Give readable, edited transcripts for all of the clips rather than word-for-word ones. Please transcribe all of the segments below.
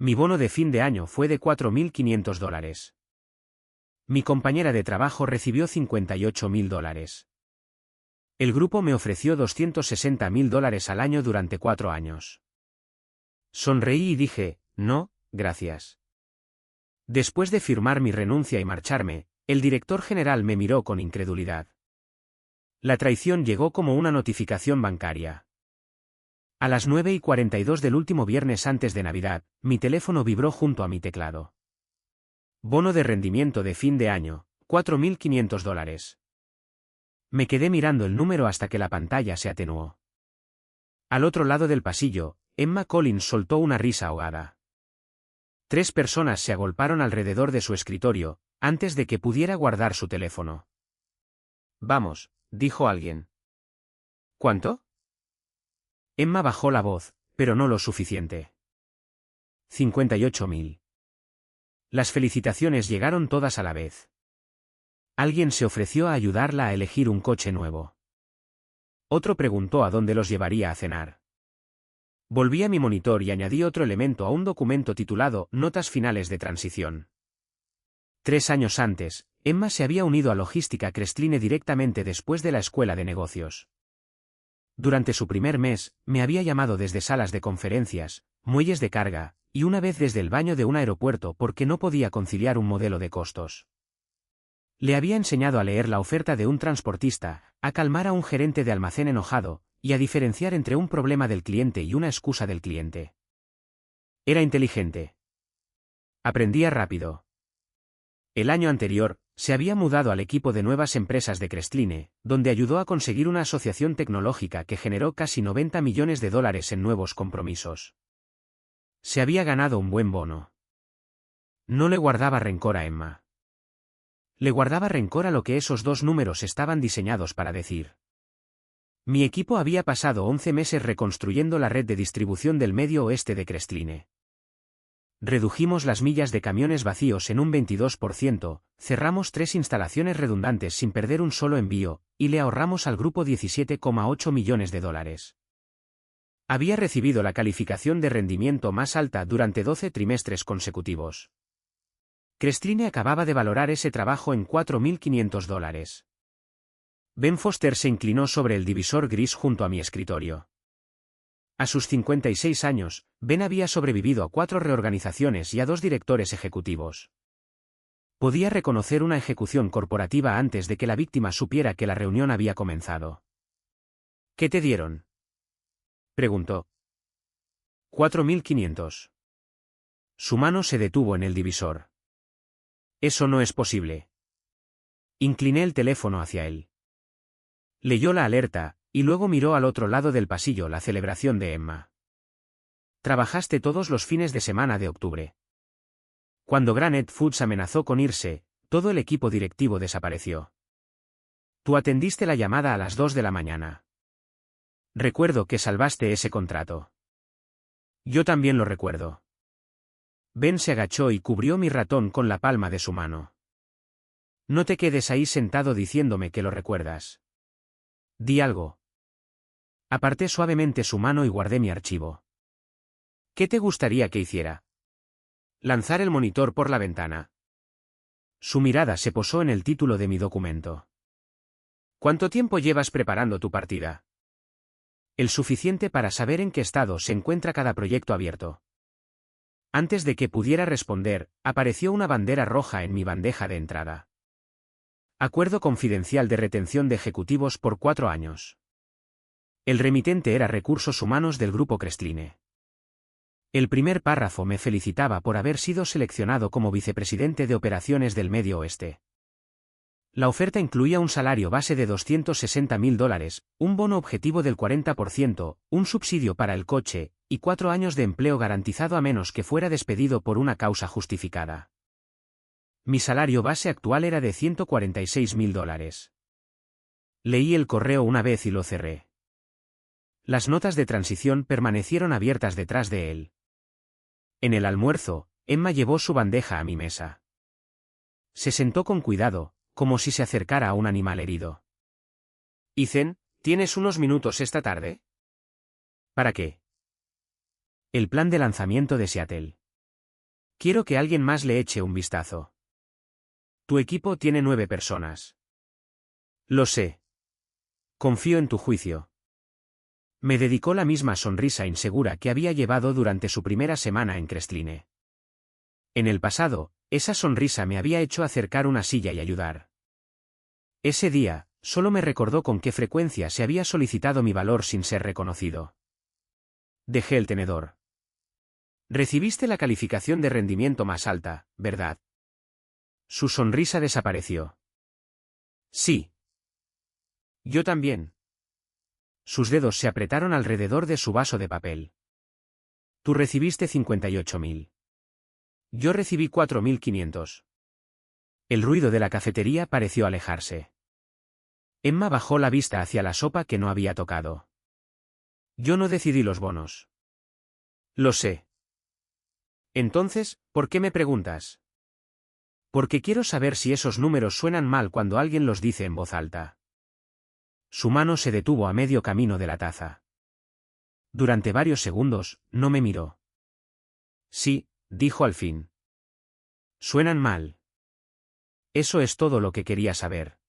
Mi bono de fin de año fue de $4.500. Mi compañera de trabajo recibió $58.000. El grupo me ofreció $260.000 al año durante 4 años. Sonreí y dije, no, gracias. Después de firmar mi renuncia y marcharme, el director general me miró con incredulidad. La traición llegó como una notificación bancaria. A las 9:42 del último viernes antes de Navidad, mi teléfono vibró junto a mi teclado. Bono de rendimiento de fin de año, $4.500. Me quedé mirando el número hasta que la pantalla se atenuó. Al otro lado del pasillo, Emma Collins soltó una risa ahogada. 3 personas se agolparon alrededor de su escritorio, antes de que pudiera guardar su teléfono. Vamos, dijo alguien. ¿Cuánto? Emma bajó la voz, pero no lo suficiente. 58.000. Las felicitaciones llegaron todas a la vez. Alguien se ofreció a ayudarla a elegir un coche nuevo. Otro preguntó a dónde los llevaría a cenar. Volví a mi monitor y añadí otro elemento a un documento titulado Notas finales de transición. 3 años antes, Emma se había unido a Logística Crestline directamente después de la escuela de negocios. Durante su primer mes, me había llamado desde salas de conferencias, muelles de carga, y una vez desde el baño de un aeropuerto porque no podía conciliar un modelo de costos. Le había enseñado a leer la oferta de un transportista, a calmar a un gerente de almacén enojado, y a diferenciar entre un problema del cliente y una excusa del cliente. Era inteligente. Aprendía rápido. El año anterior, se había mudado al equipo de nuevas empresas de Crestline, donde ayudó a conseguir una asociación tecnológica que generó casi $90 millones en nuevos compromisos. Se había ganado un buen bono. No le guardaba rencor a Emma. Le guardaba rencor a lo que esos 2 números estaban diseñados para decir. Mi equipo había pasado 11 meses reconstruyendo la red de distribución del medio oeste de Crestline. Redujimos las millas de camiones vacíos en un 22%, cerramos 3 instalaciones redundantes sin perder un solo envío, y le ahorramos al grupo $17,8 millones. Había recibido la calificación de rendimiento más alta durante 12 trimestres consecutivos. Crestline acababa de valorar ese trabajo en $4.500. Ben Foster se inclinó sobre el divisor gris junto a mi escritorio. A sus 56 años, Ben había sobrevivido a 4 reorganizaciones y a 2 directores ejecutivos. Podía reconocer una ejecución corporativa antes de que la víctima supiera que la reunión había comenzado. ¿Qué te dieron?, preguntó. 4.500. Su mano se detuvo en el divisor. Eso no es posible. Incliné el teléfono hacia él. Leyó la alerta, y luego miró al otro lado del pasillo la celebración de Emma. Trabajaste todos los fines de semana de octubre. Cuando Granite Foods amenazó con irse, todo el equipo directivo desapareció. Tú atendiste la llamada a las 2 de la mañana. Recuerdo que salvaste ese contrato. Yo también lo recuerdo. Ben se agachó y cubrió mi ratón con la palma de su mano. No te quedes ahí sentado diciéndome que lo recuerdas. Di algo. Aparté suavemente su mano y guardé mi archivo. ¿Qué te gustaría que hiciera? Lanzar el monitor por la ventana. Su mirada se posó en el título de mi documento. ¿Cuánto tiempo llevas preparando tu partida? El suficiente para saber en qué estado se encuentra cada proyecto abierto. Antes de que pudiera responder, apareció una bandera roja en mi bandeja de entrada. Acuerdo confidencial de retención de ejecutivos por 4 años. El remitente era Recursos Humanos del Grupo Crestline. El primer párrafo me felicitaba por haber sido seleccionado como vicepresidente de operaciones del Medio Oeste. La oferta incluía un salario base de $260.000, un bono objetivo del 40%, un subsidio para el coche, y 4 años de empleo garantizado a menos que fuera despedido por una causa justificada. Mi salario base actual era de $146.000. Leí el correo una vez y lo cerré. Las notas de transición permanecieron abiertas detrás de él. En el almuerzo, Emma llevó su bandeja a mi mesa. Se sentó con cuidado, como si se acercara a un animal herido. Ethan, ¿tienes unos minutos esta tarde? ¿Para qué? El plan de lanzamiento de Seattle. Quiero que alguien más le eche un vistazo. Tu equipo tiene 9 personas. Lo sé. Confío en tu juicio. Me dedicó la misma sonrisa insegura que había llevado durante su primera semana en Crestline. En el pasado, esa sonrisa me había hecho acercar una silla y ayudar. Ese día, solo me recordó con qué frecuencia se había solicitado mi valor sin ser reconocido. Dejé el tenedor. Recibiste la calificación de rendimiento más alta, ¿verdad? Su sonrisa desapareció. Sí. Yo también. Sus dedos se apretaron alrededor de su vaso de papel. Tú recibiste 58.000. Yo recibí 4.500. El ruido de la cafetería pareció alejarse. Emma bajó la vista hacia la sopa que no había tocado. Yo no decidí los bonos. Lo sé. Entonces, ¿por qué me preguntas? Porque quiero saber si esos números suenan mal cuando alguien los dice en voz alta. Su mano se detuvo a medio camino de la taza. Durante varios segundos, no me miró. Sí, dijo al fin. Suenan mal. Eso es todo lo que quería saber.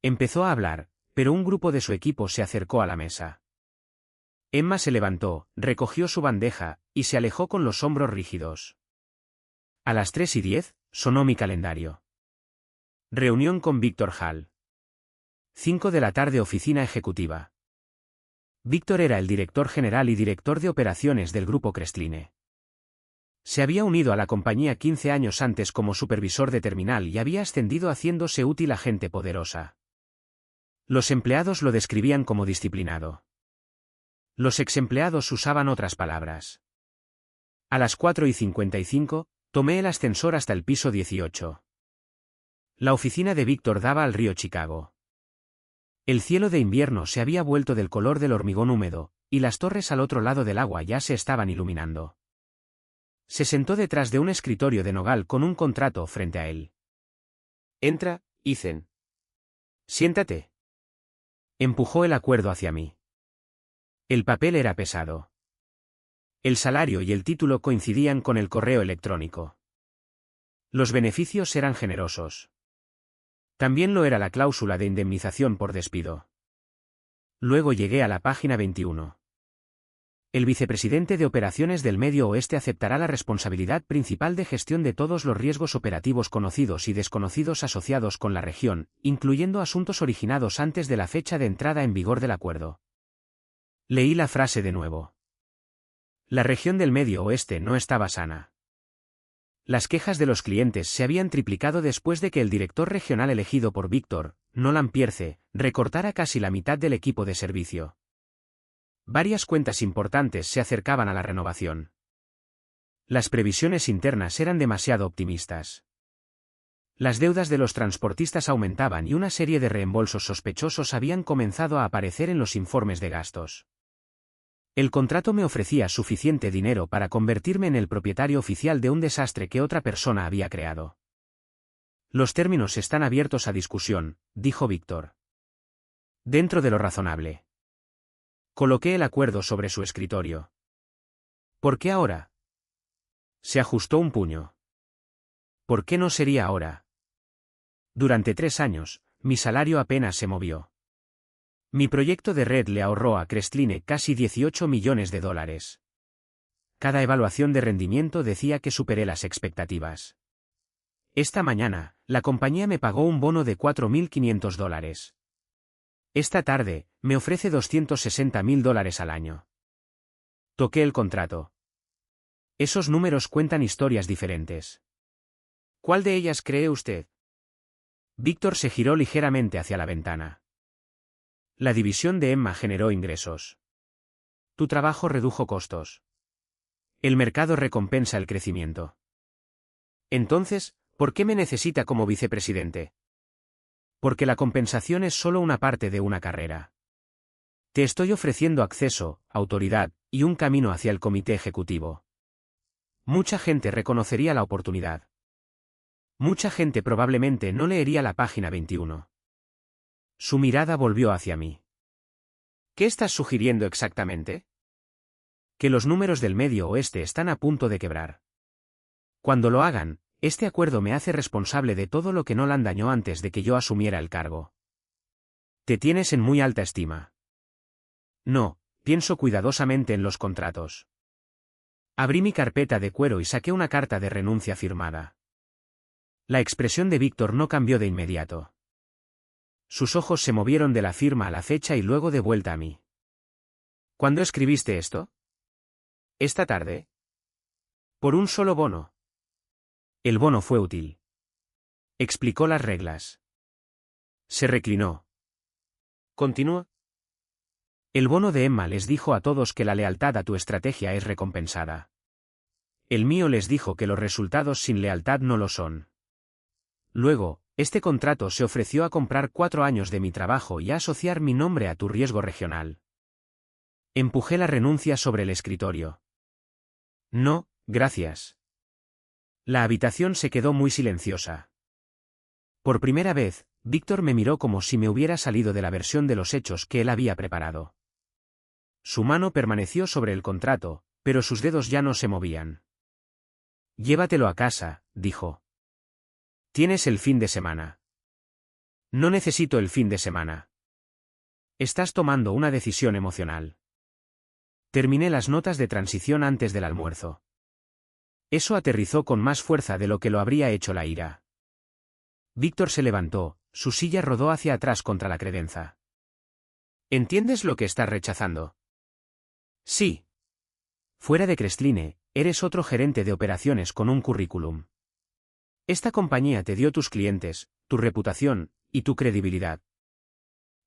Empezó a hablar, pero un grupo de su equipo se acercó a la mesa. Emma se levantó, recogió su bandeja, y se alejó con los hombros rígidos. A las 3:10, sonó mi calendario. Reunión con Víctor Hall. 5 de la tarde, oficina ejecutiva. Víctor era el director general y director de operaciones del grupo Crestline. Se había unido a la compañía 15 años antes como supervisor de terminal y había ascendido haciéndose útil a gente poderosa. Los empleados lo describían como disciplinado. Los exempleados usaban otras palabras. A las 4:55, tomé el ascensor hasta el piso 18. La oficina de Víctor daba al río Chicago. El cielo de invierno se había vuelto del color del hormigón húmedo, y las torres al otro lado del agua ya se estaban iluminando. Se sentó detrás de un escritorio de nogal con un contrato frente a él. Entra, Ethan. Siéntate. Empujó el acuerdo hacia mí. El papel era pesado. El salario y el título coincidían con el correo electrónico. Los beneficios eran generosos. También lo era la cláusula de indemnización por despido. Luego llegué a la página 21. El vicepresidente de operaciones del Medio Oeste aceptará la responsabilidad principal de gestión de todos los riesgos operativos conocidos y desconocidos asociados con la región, incluyendo asuntos originados antes de la fecha de entrada en vigor del acuerdo. Leí la frase de nuevo. La región del Medio Oeste no estaba sana. Las quejas de los clientes se habían triplicado después de que el director regional elegido por Víctor, Nolan Pierce, recortara casi la mitad del equipo de servicio. Varias cuentas importantes se acercaban a la renovación. Las previsiones internas eran demasiado optimistas. Las deudas de los transportistas aumentaban y una serie de reembolsos sospechosos habían comenzado a aparecer en los informes de gastos. El contrato me ofrecía suficiente dinero para convertirme en el propietario oficial de un desastre que otra persona había creado. Los términos están abiertos a discusión, dijo Víctor. Dentro de lo razonable. Coloqué el acuerdo sobre su escritorio. ¿Por qué ahora? Se ajustó un puño. ¿Por qué no sería ahora? Durante 3 años, mi salario apenas se movió. Mi proyecto de red le ahorró a Crestline casi $18 millones. Cada evaluación de rendimiento decía que superé las expectativas. Esta mañana, la compañía me pagó un bono de $4.500. Esta tarde, me ofrece $260.000 al año. Toqué el contrato. Esos números cuentan historias diferentes. ¿Cuál de ellas cree usted? Víctor se giró ligeramente hacia la ventana. La división de Emma generó ingresos. Tu trabajo redujo costos. El mercado recompensa el crecimiento. Entonces, ¿por qué me necesita como vicepresidente? Porque la compensación es solo una parte de una carrera. Te estoy ofreciendo acceso, autoridad, y un camino hacia el comité ejecutivo. Mucha gente reconocería la oportunidad. Mucha gente probablemente no leería la página 21. Su mirada volvió hacia mí. ¿Qué estás sugiriendo exactamente? Que los números del Medio Oeste están a punto de quebrar. Cuando lo hagan, este acuerdo me hace responsable de todo lo que Nolan dañó antes de que yo asumiera el cargo. Te tienes en muy alta estima. No, pienso cuidadosamente en los contratos. Abrí mi carpeta de cuero y saqué una carta de renuncia firmada. La expresión de Víctor no cambió de inmediato. Sus ojos se movieron de la firma a la fecha y luego de vuelta a mí. ¿Cuándo escribiste esto? Esta tarde. Por un solo bono. El bono fue útil. Explicó las reglas. Se reclinó. Continúa. El bono de Emma les dijo a todos que la lealtad a tu estrategia es recompensada. El mío les dijo que los resultados sin lealtad no lo son. Luego, este contrato se ofreció a comprar 4 años de mi trabajo y a asociar mi nombre a tu riesgo regional. Empujé la renuncia sobre el escritorio. No, gracias. La habitación se quedó muy silenciosa. Por primera vez, Víctor me miró como si me hubiera salido de la versión de los hechos que él había preparado. Su mano permaneció sobre el contrato, pero sus dedos ya no se movían. Llévatelo a casa, dijo. Tienes el fin de semana. No necesito el fin de semana. Estás tomando una decisión emocional. Terminé las notas de transición antes del almuerzo. Eso aterrizó con más fuerza de lo que lo habría hecho la ira. Víctor se levantó, su silla rodó hacia atrás contra la credenza. ¿Entiendes lo que estás rechazando? Sí. Fuera de Crestline, eres otro gerente de operaciones con un currículum. Esta compañía te dio tus clientes, tu reputación, y tu credibilidad.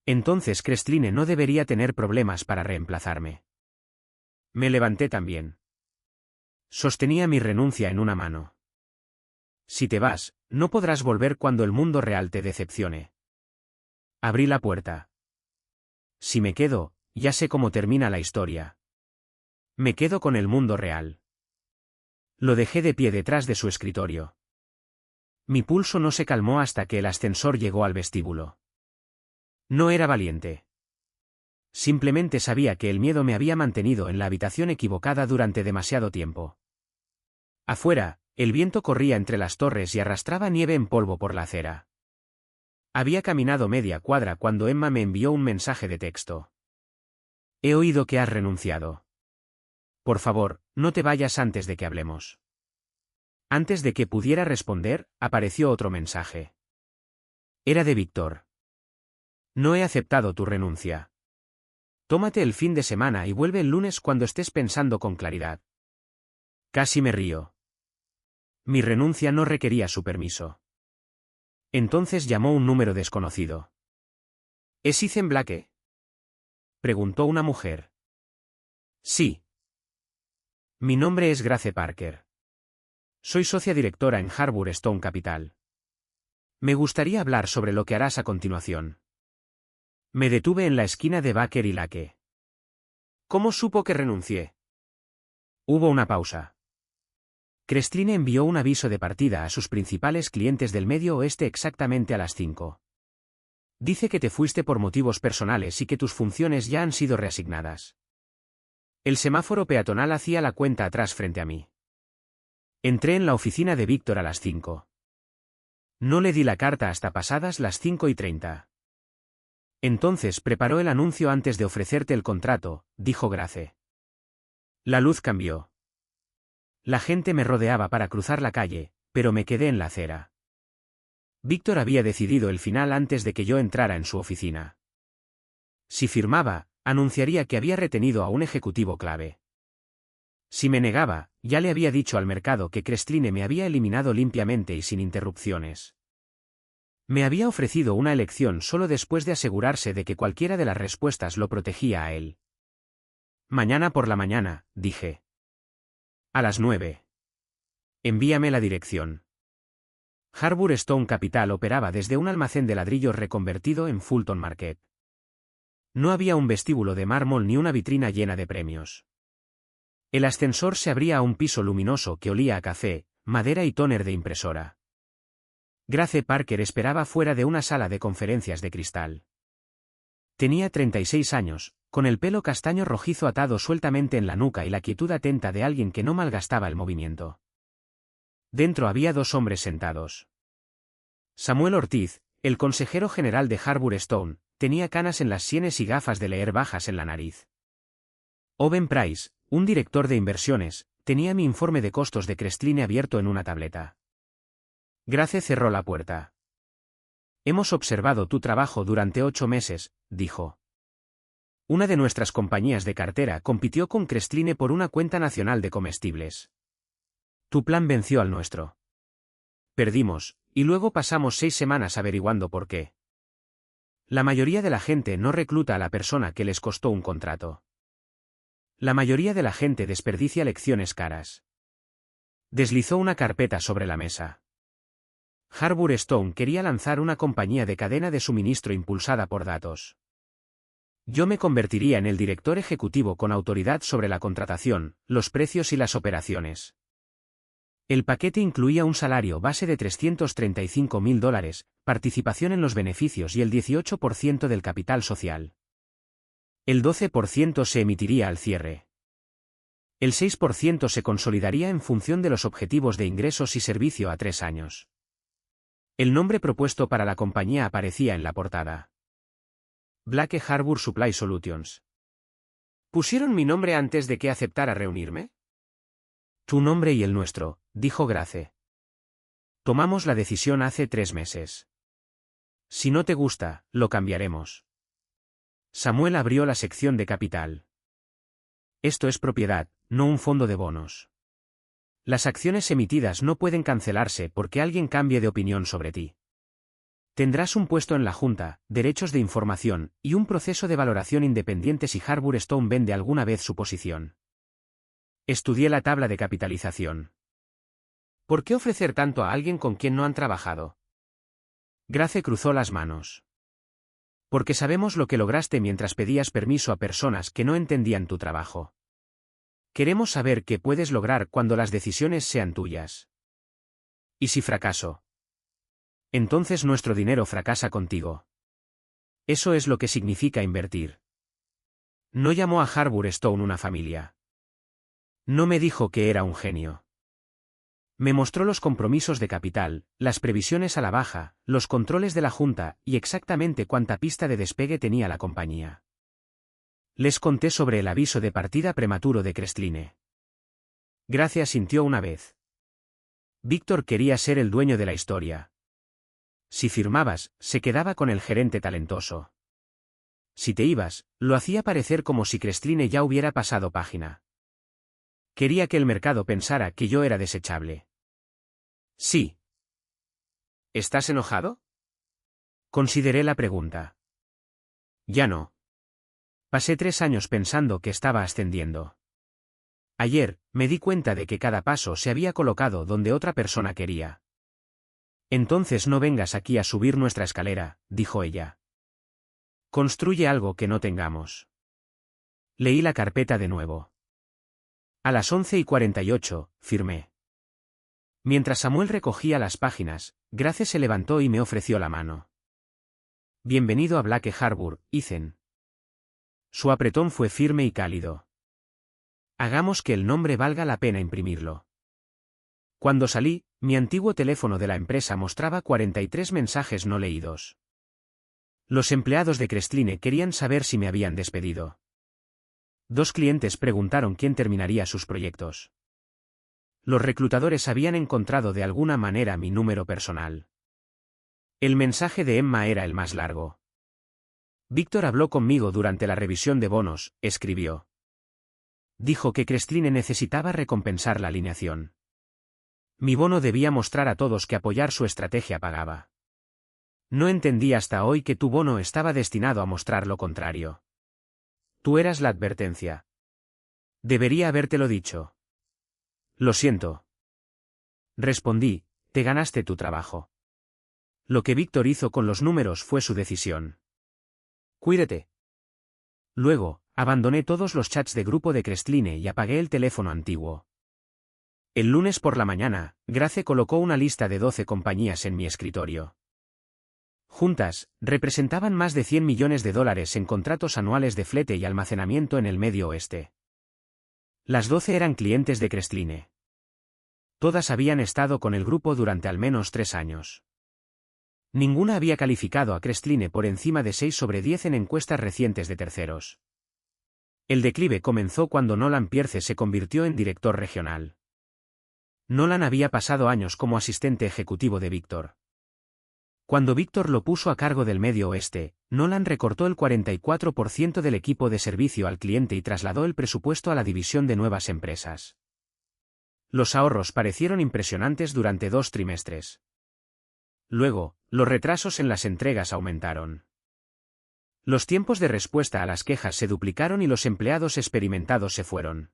Entonces Crestline no debería tener problemas para reemplazarme. Me levanté también. Sostenía mi renuncia en una mano. Si te vas, no podrás volver cuando el mundo real te decepcione. Abrí la puerta. Si me quedo, ya sé cómo termina la historia. Me quedo con el mundo real. Lo dejé de pie detrás de su escritorio. Mi pulso no se calmó hasta que el ascensor llegó al vestíbulo. No era valiente. Simplemente sabía que el miedo me había mantenido en la habitación equivocada durante demasiado tiempo. Afuera, el viento corría entre las torres y arrastraba nieve en polvo por la acera. Había caminado media cuadra cuando Emma me envió un mensaje de texto. He oído que has renunciado. Por favor, no te vayas antes de que hablemos. Antes de que pudiera responder, apareció otro mensaje. Era de Víctor. No he aceptado tu renuncia. Tómate el fin de semana y vuelve el lunes cuando estés pensando con claridad. Casi me río. Mi renuncia no requería su permiso. Entonces llamó un número desconocido. ¿Es Ethan Blake? Preguntó una mujer. Sí. Mi nombre es Grace Parker. Soy socia directora en Harbour Stone Capital. Me gustaría hablar sobre lo que harás a continuación. Me detuve en la esquina de Baker y Lake. ¿Cómo supo que renuncié? Hubo una pausa. Crestline envió un aviso de partida a sus principales clientes del Medio Oeste exactamente a las 5. Dice que te fuiste por motivos personales y que tus funciones ya han sido reasignadas. El semáforo peatonal hacía la cuenta atrás frente a mí. Entré en la oficina de Víctor a las 5. No le di la carta hasta pasadas las 5:30. Entonces preparó el anuncio antes de ofrecerte el contrato, dijo Grace. La luz cambió. La gente me rodeaba para cruzar la calle, pero me quedé en la acera. Víctor había decidido el final antes de que yo entrara en su oficina. Si firmaba, anunciaría que había retenido a un ejecutivo clave. Si me negaba, ya le había dicho al mercado que Crestline me había eliminado limpiamente y sin interrupciones. Me había ofrecido una elección solo después de asegurarse de que cualquiera de las respuestas lo protegía a él. Mañana por la mañana, dije. A las 9. Envíame la dirección. Harbour Stone Capital operaba desde un almacén de ladrillos reconvertido en Fulton Market. No había un vestíbulo de mármol ni una vitrina llena de premios. El ascensor se abría a un piso luminoso que olía a café, madera y tóner de impresora. Grace Parker esperaba fuera de una sala de conferencias de cristal. Tenía 36 años, con el pelo castaño rojizo atado sueltamente en la nuca y la quietud atenta de alguien que no malgastaba el movimiento. Dentro había dos hombres sentados. Samuel Ortiz, el consejero general de Harbour Stone, tenía canas en las sienes y gafas de leer bajas en la nariz. Owen Price, un director de inversiones, tenía mi informe de costos de Crestline abierto en una tableta. Grace cerró la puerta. Hemos observado tu trabajo durante 8 meses, dijo. Una de nuestras compañías de cartera compitió con Crestline por una cuenta nacional de comestibles. Tu plan venció al nuestro. Perdimos, y luego pasamos 6 semanas averiguando por qué. La mayoría de la gente no recluta a la persona que les costó un contrato. La mayoría de la gente desperdicia lecciones caras. Deslizó una carpeta sobre la mesa. Harbour Stone quería lanzar una compañía de cadena de suministro impulsada por datos. Yo me convertiría en el director ejecutivo con autoridad sobre la contratación, los precios y las operaciones. El paquete incluía un salario base de $335.000, participación en los beneficios y el 18% del capital social. El 12% se emitiría al cierre. El 6% se consolidaría en función de los objetivos de ingresos y servicio a 3 años. El nombre propuesto para la compañía aparecía en la portada. Blake Harbour Supply Solutions. ¿Pusieron mi nombre antes de que aceptara reunirme? Tu nombre y el nuestro, dijo Grace. Tomamos la decisión hace 3 meses. Si no te gusta, lo cambiaremos. Samuel abrió la sección de capital. Esto es propiedad, no un fondo de bonos. Las acciones emitidas no pueden cancelarse porque alguien cambie de opinión sobre ti. Tendrás un puesto en la junta, derechos de información, y un proceso de valoración independiente si Harbour Stone vende alguna vez su posición. Estudié la tabla de capitalización. ¿Por qué ofrecer tanto a alguien con quien no han trabajado? Grace cruzó las manos. Porque sabemos lo que lograste mientras pedías permiso a personas que no entendían tu trabajo. Queremos saber qué puedes lograr cuando las decisiones sean tuyas. ¿Y si fracaso? Entonces nuestro dinero fracasa contigo. Eso es lo que significa invertir. No llamó a Harbour Stone una familia. No me dijo que era un genio. Me mostró los compromisos de capital, las previsiones a la baja, los controles de la junta y exactamente cuánta pista de despegue tenía la compañía. Les conté sobre el aviso de partida prematuro de Crestline. Grace asintió una vez. Víctor quería ser el dueño de la historia. Si firmabas, se quedaba con el gerente talentoso. Si te ibas, lo hacía parecer como si Crestline ya hubiera pasado página. Quería que el mercado pensara que yo era desechable. Sí. ¿Estás enojado? Consideré la pregunta. Ya no. Pasé 3 años pensando que estaba ascendiendo. Ayer, me di cuenta de que cada paso se había colocado donde otra persona quería. Entonces no vengas aquí a subir nuestra escalera, dijo ella. Construye algo que no tengamos. Leí la carpeta de nuevo. A las 11:48, firmé. Mientras Samuel recogía las páginas, Grace se levantó y me ofreció la mano. Bienvenido a Blake Harbour, Ethan. Su apretón fue firme y cálido. Hagamos que el nombre valga la pena imprimirlo. Cuando salí, mi antiguo teléfono de la empresa mostraba 43 mensajes no leídos. Los empleados de Crestline querían saber si me habían despedido. 2 clientes preguntaron quién terminaría sus proyectos. Los reclutadores habían encontrado de alguna manera mi número personal. El mensaje de Emma era el más largo. Víctor habló conmigo durante la revisión de bonos, escribió. Dijo que Crestline necesitaba recompensar la alineación. Mi bono debía mostrar a todos que apoyar su estrategia pagaba. No entendí hasta hoy que tu bono estaba destinado a mostrar lo contrario. Tú eras la advertencia. Debería habértelo dicho. Lo siento. Respondí, te ganaste tu trabajo. Lo que Víctor hizo con los números fue su decisión. Cuídate. Luego, abandoné todos los chats de grupo de Crestline y apagué el teléfono antiguo. El lunes por la mañana, Grace colocó una lista de 12 compañías en mi escritorio. Juntas, representaban más de $100 millones en contratos anuales de flete y almacenamiento en el Medio Oeste. Las 12 eran clientes de Crestline. Todas habían estado con el grupo durante al menos 3 años. Ninguna había calificado a Crestline por encima de 6 sobre 10 en encuestas recientes de terceros. El declive comenzó cuando Nolan Pierce se convirtió en director regional. Nolan había pasado años como asistente ejecutivo de Víctor. Cuando Víctor lo puso a cargo del Medio Oeste, Nolan recortó el 44% del equipo de servicio al cliente y trasladó el presupuesto a la división de nuevas empresas. Los ahorros parecieron impresionantes durante 2 trimestres. Luego, los retrasos en las entregas aumentaron. Los tiempos de respuesta a las quejas se duplicaron y los empleados experimentados se fueron.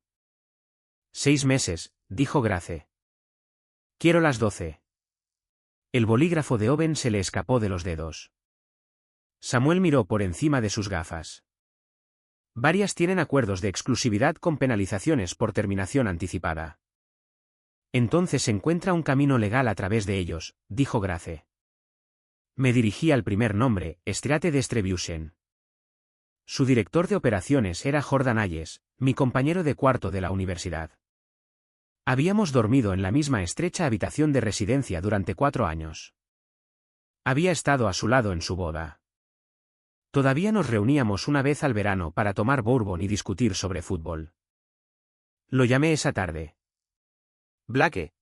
6 meses, dijo Grace. Quiero las 12. El bolígrafo de Owen se le escapó de los dedos. Samuel miró por encima de sus gafas. Varias tienen acuerdos de exclusividad con penalizaciones por terminación anticipada. Entonces se encuentra un camino legal a través de ellos, dijo Grace. Me dirigí al primer nombre, Strate Distribution. Su director de operaciones era Jordan Ayes, mi compañero de cuarto de la universidad. Habíamos dormido en la misma estrecha habitación de residencia durante 4 años. Había estado a su lado en su boda. Todavía nos reuníamos una vez al verano para tomar bourbon y discutir sobre fútbol. Lo llamé esa tarde. Blake.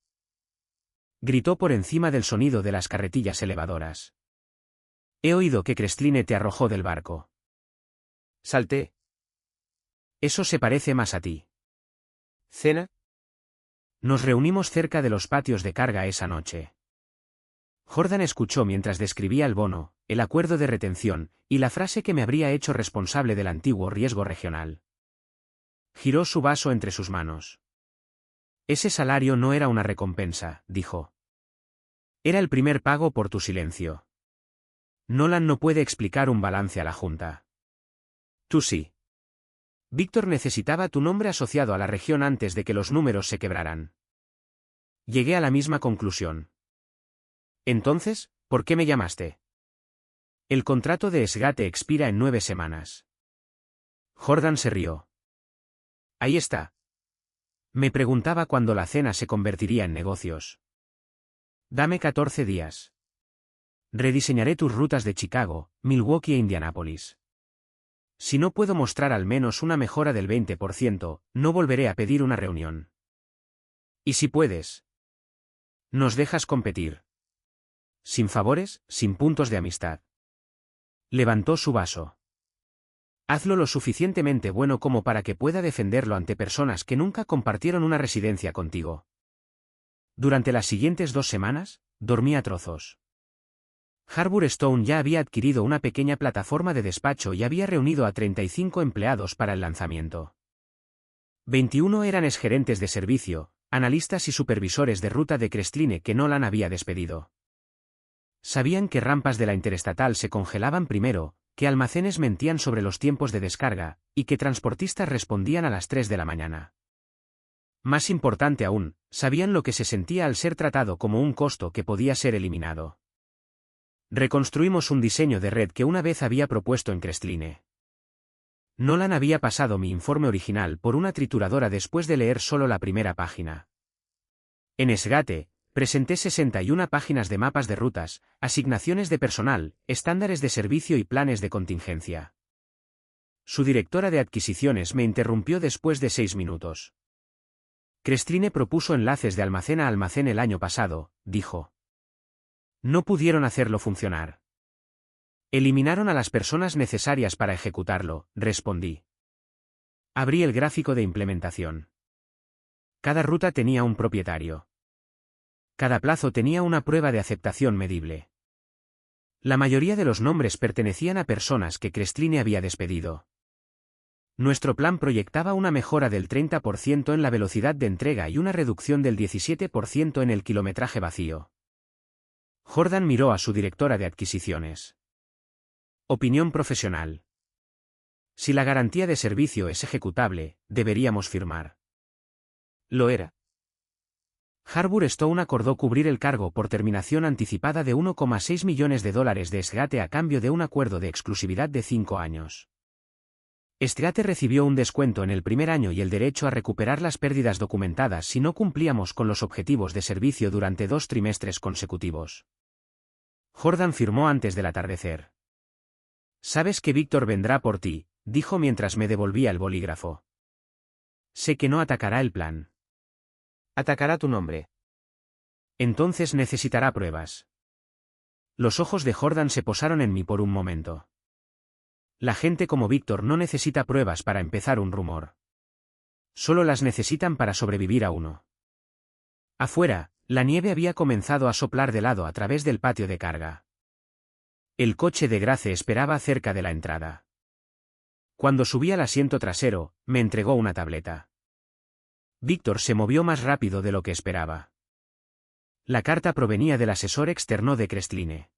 Gritó por encima del sonido de las carretillas elevadoras. He oído que Crestline te arrojó del barco. Salté. Eso se parece más a ti. ¿Cena? Nos reunimos cerca de los patios de carga esa noche. Jordan escuchó mientras describía el bono, el acuerdo de retención, y la frase que me habría hecho responsable del antiguo riesgo regional. Giró su vaso entre sus manos. Ese salario no era una recompensa, dijo. Era el primer pago por tu silencio. Nolan no puede explicar un balance a la Junta. Tú sí. Víctor necesitaba tu nombre asociado a la región antes de que los números se quebraran. Llegué a la misma conclusión. Entonces, ¿por qué me llamaste? El contrato de Esgate expira en 9 semanas. Jordan se rió. Ahí está. Me preguntaba cuándo la cena se convertiría en negocios. Dame 14 días. Rediseñaré tus rutas de Chicago, Milwaukee e Indianápolis. Si no puedo mostrar al menos una mejora del 20%, no volveré a pedir una reunión. ¿Y si puedes? ¿Nos dejas competir? Sin favores, sin puntos de amistad. Levantó su vaso. Hazlo lo suficientemente bueno como para que pueda defenderlo ante personas que nunca compartieron una residencia contigo. Durante las siguientes 2 semanas, dormí a trozos. Harbour Stone ya había adquirido una pequeña plataforma de despacho y había reunido a 35 empleados para el lanzamiento. 21 eran exgerentes de servicio, analistas y supervisores de ruta de Crestline que Nolan había despedido. Sabían que rampas de la interestatal se congelaban primero, que almacenes mentían sobre los tiempos de descarga, y que transportistas respondían a las 3 de la mañana. Más importante aún, sabían lo que se sentía al ser tratado como un costo que podía ser eliminado. Reconstruimos un diseño de red que una vez había propuesto en Crestline. Nolan había pasado mi informe original por una trituradora después de leer solo la primera página. En Esgate, presenté 61 páginas de mapas de rutas, asignaciones de personal, estándares de servicio y planes de contingencia. Su directora de adquisiciones me interrumpió después de 6 minutos. Crestline propuso enlaces de almacén a almacén el año pasado, dijo. No pudieron hacerlo funcionar. Eliminaron a las personas necesarias para ejecutarlo, respondí. Abrí el gráfico de implementación. Cada ruta tenía un propietario. Cada plazo tenía una prueba de aceptación medible. La mayoría de los nombres pertenecían a personas que Crestline había despedido. Nuestro plan proyectaba una mejora del 30% en la velocidad de entrega y una reducción del 17% en el kilometraje vacío. Jordan miró a su directora de adquisiciones. Opinión profesional. Si la garantía de servicio es ejecutable, deberíamos firmar. Lo era. Harbour Stone acordó cubrir el cargo por terminación anticipada de $1,6 millones de Esgate a cambio de un acuerdo de exclusividad de 5 años. Streator recibió un descuento en el primer año y el derecho a recuperar las pérdidas documentadas si no cumplíamos con los objetivos de servicio durante 2 trimestres consecutivos. Jordan firmó antes del atardecer. «Sabes que Víctor vendrá por ti», dijo mientras me devolvía el bolígrafo. «Sé que no atacará el plan. Atacará tu nombre. Entonces necesitará pruebas». Los ojos de Jordan se posaron en mí por un momento. La gente como Víctor no necesita pruebas para empezar un rumor. Solo las necesitan para sobrevivir a uno. Afuera, la nieve había comenzado a soplar de lado a través del patio de carga. El coche de Grace esperaba cerca de la entrada. Cuando subí al asiento trasero, me entregó una tableta. Víctor se movió más rápido de lo que esperaba. La carta provenía del asesor externo de Crestline.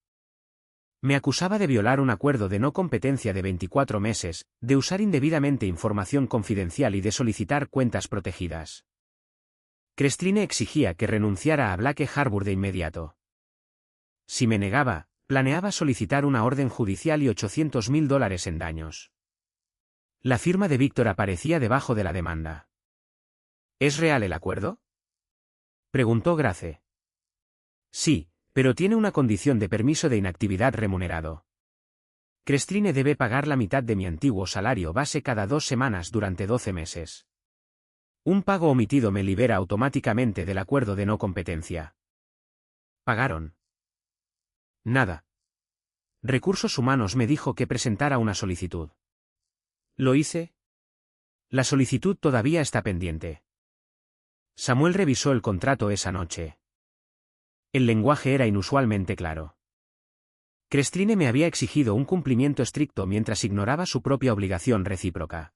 Me acusaba de violar un acuerdo de no competencia de 24 meses, de usar indebidamente información confidencial y de solicitar cuentas protegidas. Crestline exigía que renunciara a Blake Harbour de inmediato. Si me negaba, planeaba solicitar una orden judicial y $800.000 en daños. La firma de Víctor aparecía debajo de la demanda. ¿Es real el acuerdo?, preguntó Grace. Sí, pero tiene una condición de permiso de inactividad remunerado. Crestline debe pagar la mitad de mi antiguo salario base cada 2 semanas durante 12 meses. Un pago omitido me libera automáticamente del acuerdo de no competencia. ¿Pagaron? Nada. Recursos Humanos me dijo que presentara una solicitud. ¿Lo hice? La solicitud todavía está pendiente. Samuel revisó el contrato esa noche. El lenguaje era inusualmente claro. Crestline me había exigido un cumplimiento estricto mientras ignoraba su propia obligación recíproca.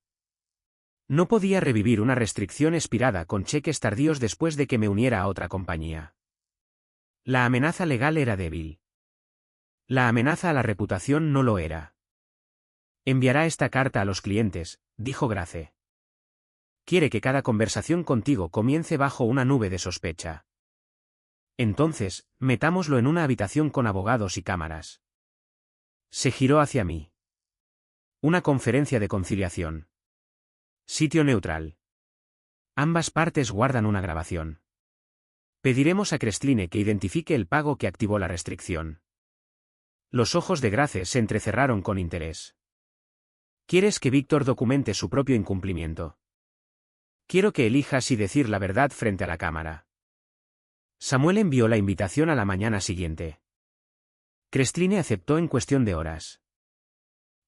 No podía revivir una restricción expirada con cheques tardíos después de que me uniera a otra compañía. La amenaza legal era débil. La amenaza a la reputación no lo era. Enviará esta carta a los clientes, dijo Grace. Quiere que cada conversación contigo comience bajo una nube de sospecha. Entonces, metámoslo en una habitación con abogados y cámaras. Se giró hacia mí. Una conferencia de conciliación. Sitio neutral. Ambas partes guardan una grabación. Pediremos a Crestline que identifique el pago que activó la restricción. Los ojos de Grace se entrecerraron con interés. ¿Quieres que Víctor documente su propio incumplimiento? Quiero que elija si decir la verdad frente a la cámara. Samuel envió la invitación a la mañana siguiente. Crestline aceptó en cuestión de horas.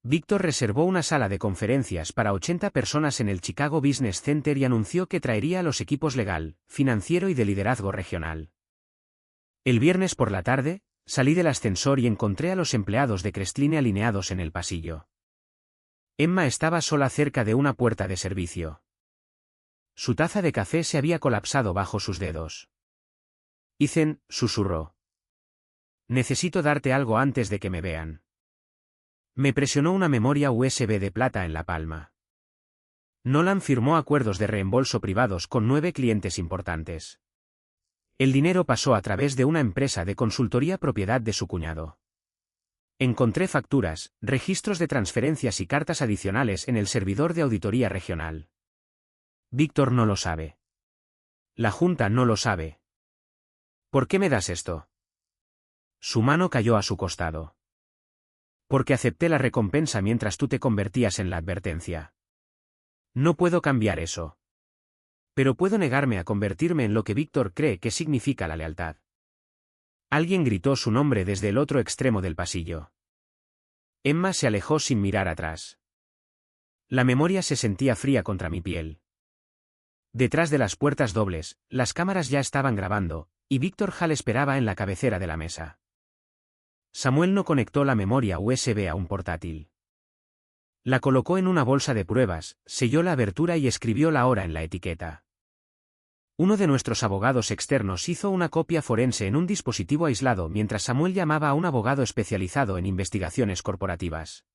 Víctor reservó una sala de conferencias para 80 personas en el Chicago Business Center y anunció que traería a los equipos legal, financiero y de liderazgo regional. El viernes por la tarde, salí del ascensor y encontré a los empleados de Crestline alineados en el pasillo. Emma estaba sola cerca de una puerta de servicio. Su taza de café se había colapsado bajo sus dedos. Ethan, susurró. Necesito darte algo antes de que me vean. Me presionó una memoria USB de plata en la palma. Nolan firmó acuerdos de reembolso privados con 9 clientes importantes. El dinero pasó a través de una empresa de consultoría propiedad de su cuñado. Encontré facturas, registros de transferencias y cartas adicionales en el servidor de auditoría regional. Víctor no lo sabe. La Junta no lo sabe. ¿Por qué me das esto? Su mano cayó a su costado. Porque acepté la recompensa mientras tú te convertías en la advertencia. No puedo cambiar eso. Pero puedo negarme a convertirme en lo que Víctor cree que significa la lealtad. Alguien gritó su nombre desde el otro extremo del pasillo. Emma se alejó sin mirar atrás. La memoria se sentía fría contra mi piel. Detrás de las puertas dobles, las cámaras ya estaban grabando, y Víctor Hall esperaba en la cabecera de la mesa. Samuel no conectó la memoria USB a un portátil. La colocó en una bolsa de pruebas, selló la abertura y escribió la hora en la etiqueta. Uno de nuestros abogados externos hizo una copia forense en un dispositivo aislado mientras Samuel llamaba a un abogado especializado en investigaciones corporativas.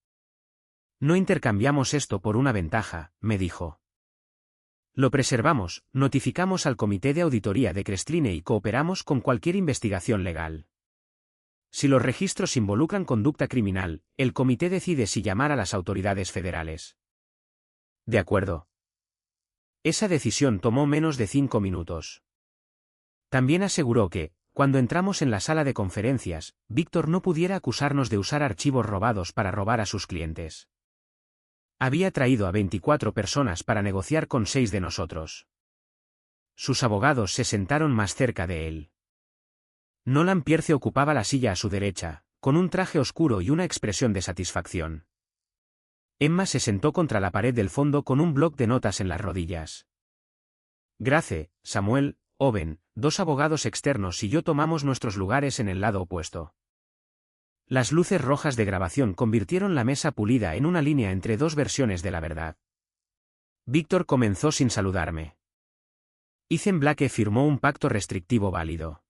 No intercambiamos esto por una ventaja, me dijo. Lo preservamos, notificamos al comité de auditoría de Crestline y cooperamos con cualquier investigación legal. Si los registros involucran conducta criminal, el comité decide si llamar a las autoridades federales. De acuerdo. Esa decisión tomó menos de 5 minutos. También aseguró que, cuando entramos en la sala de conferencias, Víctor no pudiera acusarnos de usar archivos robados para robar a sus clientes. Había traído a 24 personas para negociar con 6 de nosotros. Sus abogados se sentaron más cerca de él. Nolan Pierce ocupaba la silla a su derecha, con un traje oscuro y una expresión de satisfacción. Emma se sentó contra la pared del fondo con un bloc de notas en las rodillas. Grace, Samuel, Owen, 2 abogados externos y yo tomamos nuestros lugares en el lado opuesto. Las luces rojas de grabación convirtieron la mesa pulida en una línea entre 2 versiones de la verdad. Víctor comenzó sin saludarme. Ethan Blake firmó un pacto restrictivo válido.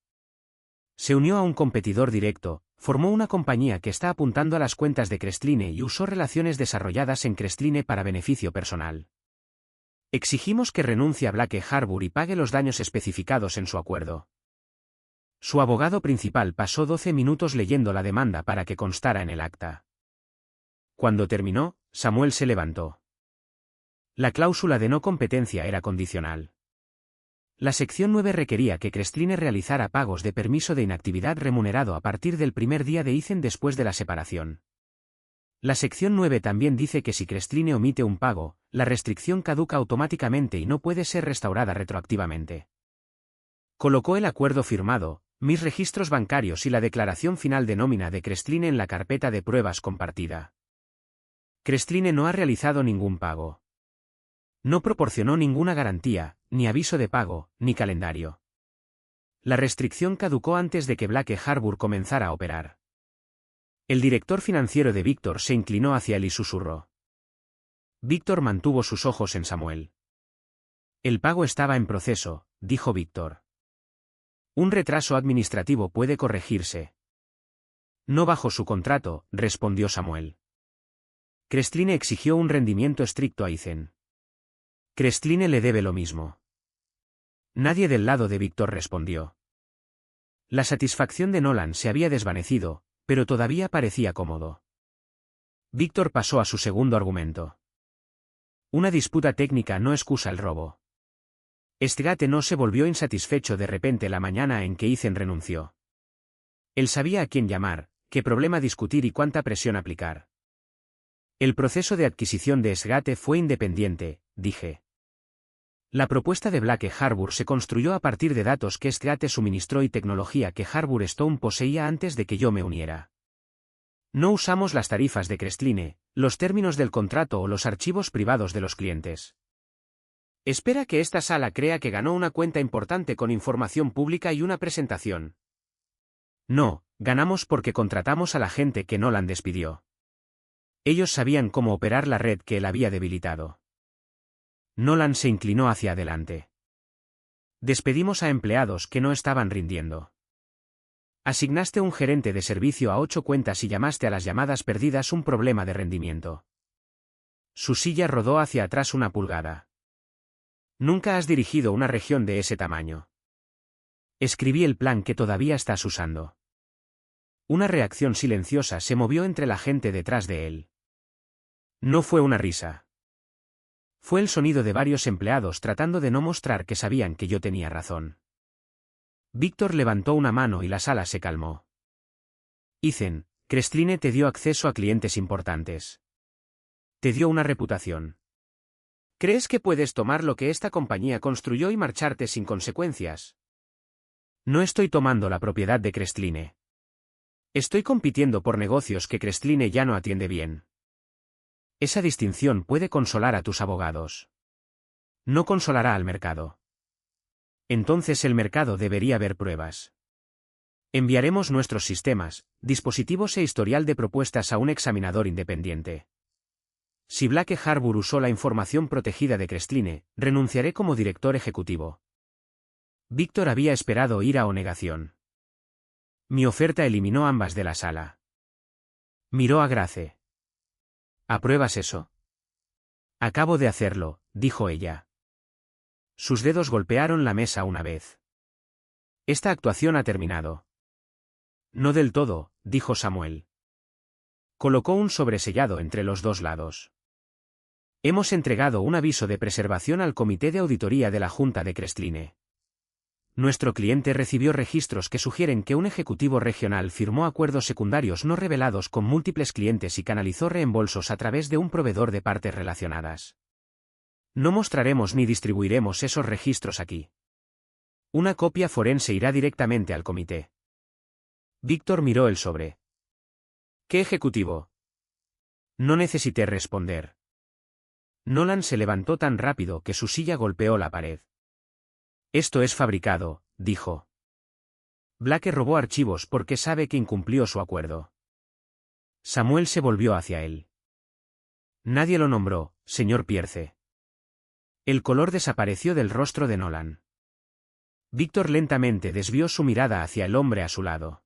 Se unió a un competidor directo, formó una compañía que está apuntando a las cuentas de Crestline y usó relaciones desarrolladas en Crestline para beneficio personal. Exigimos que renuncie a Blake Harbour y pague los daños especificados en su acuerdo. Su abogado principal pasó 12 minutos leyendo la demanda para que constara en el acta. Cuando terminó, Samuel se levantó. La cláusula de no competencia era condicional. La sección 9 requería que Crestline realizara pagos de permiso de inactividad remunerado a partir del primer día de Ethan después de la separación. La sección 9 también dice que si Crestline omite un pago, la restricción caduca automáticamente y no puede ser restaurada retroactivamente. Colocó el acuerdo firmado, mis registros bancarios y la declaración final de nómina de Crestline en la carpeta de pruebas compartida. Crestline no ha realizado ningún pago. No proporcionó ninguna garantía, ni aviso de pago, ni calendario. La restricción caducó antes de que Blake Harbour comenzara a operar. El director financiero de Víctor se inclinó hacia él y susurró. Víctor mantuvo sus ojos en Samuel. El pago estaba en proceso, dijo Víctor. Un retraso administrativo puede corregirse. No bajo su contrato, respondió Samuel. Crestline exigió un rendimiento estricto a Ethan. Crestline le debe lo mismo. Nadie del lado de Víctor respondió. La satisfacción de Nolan se había desvanecido, pero todavía parecía cómodo. Víctor pasó a su segundo argumento. Una disputa técnica no excusa el robo. Sgate no se volvió insatisfecho de repente la mañana en que Ethan renunció. Él sabía a quién llamar, qué problema discutir y cuánta presión aplicar. El proceso de adquisición de Sgate fue independiente, dije. La propuesta de Blake Harbour se construyó a partir de datos que Sgate suministró y tecnología que Harbour Stone poseía antes de que yo me uniera. No usamos las tarifas de Crestline, los términos del contrato o los archivos privados de los clientes. Espera que esta sala crea que ganó una cuenta importante con información pública y una presentación. No, ganamos porque contratamos a la gente que Nolan despidió. Ellos sabían cómo operar la red que él había debilitado. Nolan se inclinó hacia adelante. Despedimos a empleados que no estaban rindiendo. Asignaste un gerente de servicio a 8 cuentas y llamaste a las llamadas perdidas un problema de rendimiento. Su silla rodó hacia atrás una pulgada. Nunca has dirigido una región de ese tamaño. Escribí el plan que todavía estás usando. Una reacción silenciosa se movió entre la gente detrás de él. No fue una risa. Fue el sonido de varios empleados tratando de no mostrar que sabían que yo tenía razón. Víctor levantó una mano y la sala se calmó. Ethan, Crestline te dio acceso a clientes importantes. Te dio una reputación. ¿Crees que puedes tomar lo que esta compañía construyó y marcharte sin consecuencias? No estoy tomando la propiedad de Crestline. Estoy compitiendo por negocios que Crestline ya no atiende bien. Esa distinción puede consolar a tus abogados. No consolará al mercado. Entonces el mercado debería ver pruebas. Enviaremos nuestros sistemas, dispositivos e historial de propuestas a un examinador independiente. Si Blake Harbour usó la información protegida de Crestline, renunciaré como director ejecutivo. Víctor había esperado ira o negación. Mi oferta eliminó ambas de la sala. Miró a Grace. ¿Apruebas eso? Acabo de hacerlo, dijo ella. Sus dedos golpearon la mesa una vez. Esta actuación ha terminado. No del todo, dijo Samuel. Colocó un sobresellado entre los dos lados. Hemos entregado un aviso de preservación al Comité de Auditoría de la Junta de Crestline. Nuestro cliente recibió registros que sugieren que un ejecutivo regional firmó acuerdos secundarios no revelados con múltiples clientes y canalizó reembolsos a través de un proveedor de partes relacionadas. No mostraremos ni distribuiremos esos registros aquí. Una copia forense irá directamente al comité. Víctor miró el sobre. ¿Qué ejecutivo? No necesité responder. Nolan se levantó tan rápido que su silla golpeó la pared. Esto es fabricado, dijo. Blake robó archivos porque sabe que incumplió su acuerdo. Samuel se volvió hacia él. Nadie lo nombró, señor Pierce. El color desapareció del rostro de Nolan. Víctor lentamente desvió su mirada hacia el hombre a su lado.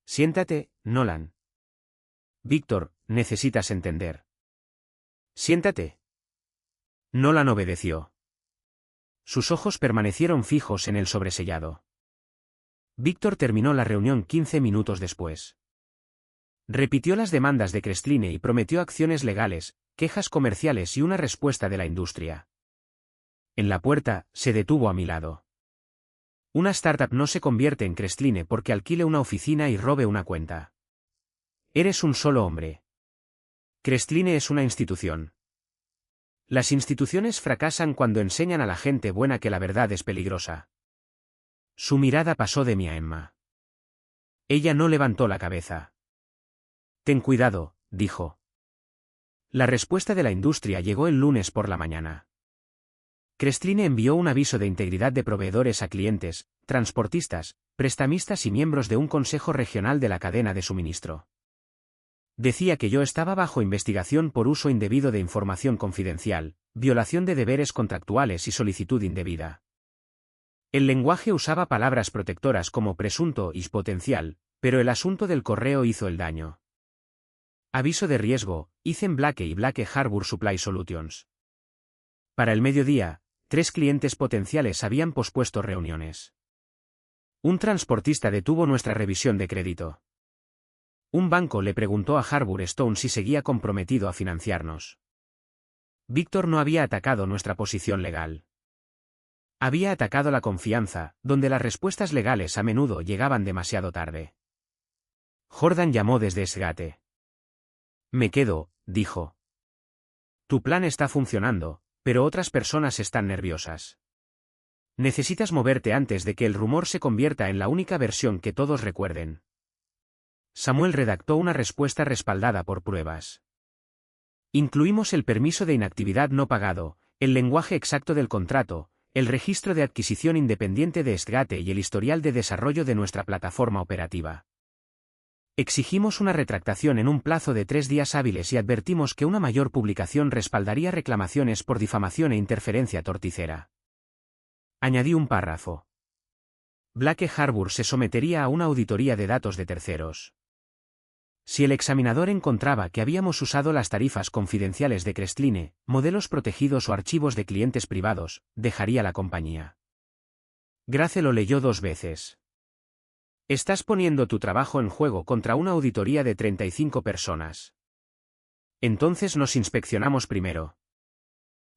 Siéntate, Nolan. Víctor, necesitas entender. Siéntate. Nolan obedeció. Sus ojos permanecieron fijos en el sobresellado. Víctor terminó la reunión 15 minutos después. Repitió las demandas de Crestline y prometió acciones legales, quejas comerciales y una respuesta de la industria. En la puerta, se detuvo a mi lado. Una startup no se convierte en Crestline porque alquile una oficina y robe una cuenta. Eres un solo hombre. Crestline es una institución. Las instituciones fracasan cuando enseñan a la gente buena que la verdad es peligrosa. Su mirada pasó de mí a Emma. Ella no levantó la cabeza. Ten cuidado, dijo. La respuesta de la industria llegó el lunes por la mañana. Crestline envió un aviso de integridad de proveedores a clientes, transportistas, prestamistas y miembros de un consejo regional de la cadena de suministro. Decía que yo estaba bajo investigación por uso indebido de información confidencial, violación de deberes contractuales y solicitud indebida. El lenguaje usaba palabras protectoras como presunto y potencial, pero el asunto del correo hizo el daño. Aviso de riesgo, Ethan Blake y Blake Harbor Supply Solutions. Para el mediodía, 3 clientes potenciales habían pospuesto reuniones. Un transportista detuvo nuestra revisión de crédito. Un banco le preguntó a Harbour Stone si seguía comprometido a financiarnos. Víctor no había atacado nuestra posición legal. Había atacado la confianza, donde las respuestas legales a menudo llegaban demasiado tarde. Jordan llamó desde Esgate. Me quedo, dijo. Tu plan está funcionando, pero otras personas están nerviosas. Necesitas moverte antes de que el rumor se convierta en la única versión que todos recuerden. Samuel redactó una respuesta respaldada por pruebas. Incluimos el permiso de inactividad no pagado, el lenguaje exacto del contrato, el registro de adquisición independiente de Esgate y el historial de desarrollo de nuestra plataforma operativa. Exigimos una retractación en un plazo de 3 días hábiles y advertimos que una mayor publicación respaldaría reclamaciones por difamación e interferencia torticera. Añadí un párrafo. Blake Harbor se sometería a una auditoría de datos de terceros. Si el examinador encontraba que habíamos usado las tarifas confidenciales de Crestline, modelos protegidos o archivos de clientes privados, dejaría la compañía. Grace lo leyó 2 veces. Estás poniendo tu trabajo en juego contra una auditoría de 35 personas. Entonces nos inspeccionamos primero.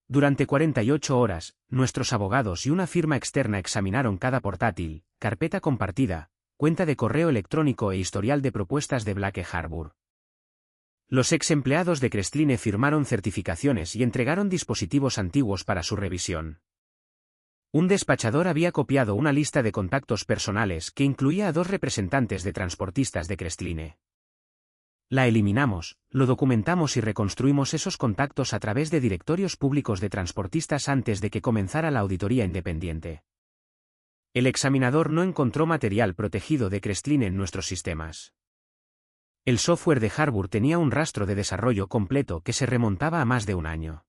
Durante 48 horas, nuestros abogados y una firma externa examinaron cada portátil, carpeta compartida, cuenta de correo electrónico e historial de propuestas de Blake Harbor. Los ex empleados de Crestline firmaron certificaciones y entregaron dispositivos antiguos para su revisión. Un despachador había copiado una lista de contactos personales que incluía a 2 representantes de transportistas de Crestline. La eliminamos, lo documentamos y reconstruimos esos contactos a través de directorios públicos de transportistas antes de que comenzara la auditoría independiente. El examinador no encontró material protegido de Crestline en nuestros sistemas. El software de Harbor tenía un rastro de desarrollo completo que se remontaba a más de un año.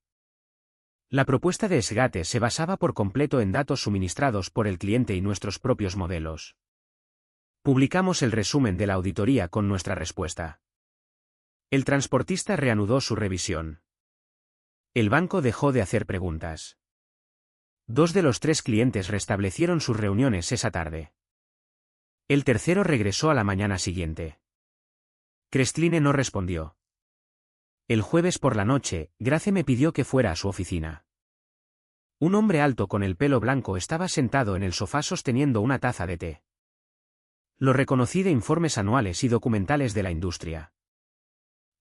La propuesta de Esgate se basaba por completo en datos suministrados por el cliente y nuestros propios modelos. Publicamos el resumen de la auditoría con nuestra respuesta. El transportista reanudó su revisión. El banco dejó de hacer preguntas. 2 de los 3 clientes restablecieron sus reuniones esa tarde. El tercero regresó a la mañana siguiente. Crestline no respondió. El jueves por la noche, Grace me pidió que fuera a su oficina. Un hombre alto con el pelo blanco estaba sentado en el sofá sosteniendo una taza de té. Lo reconocí de informes anuales y documentales de la industria.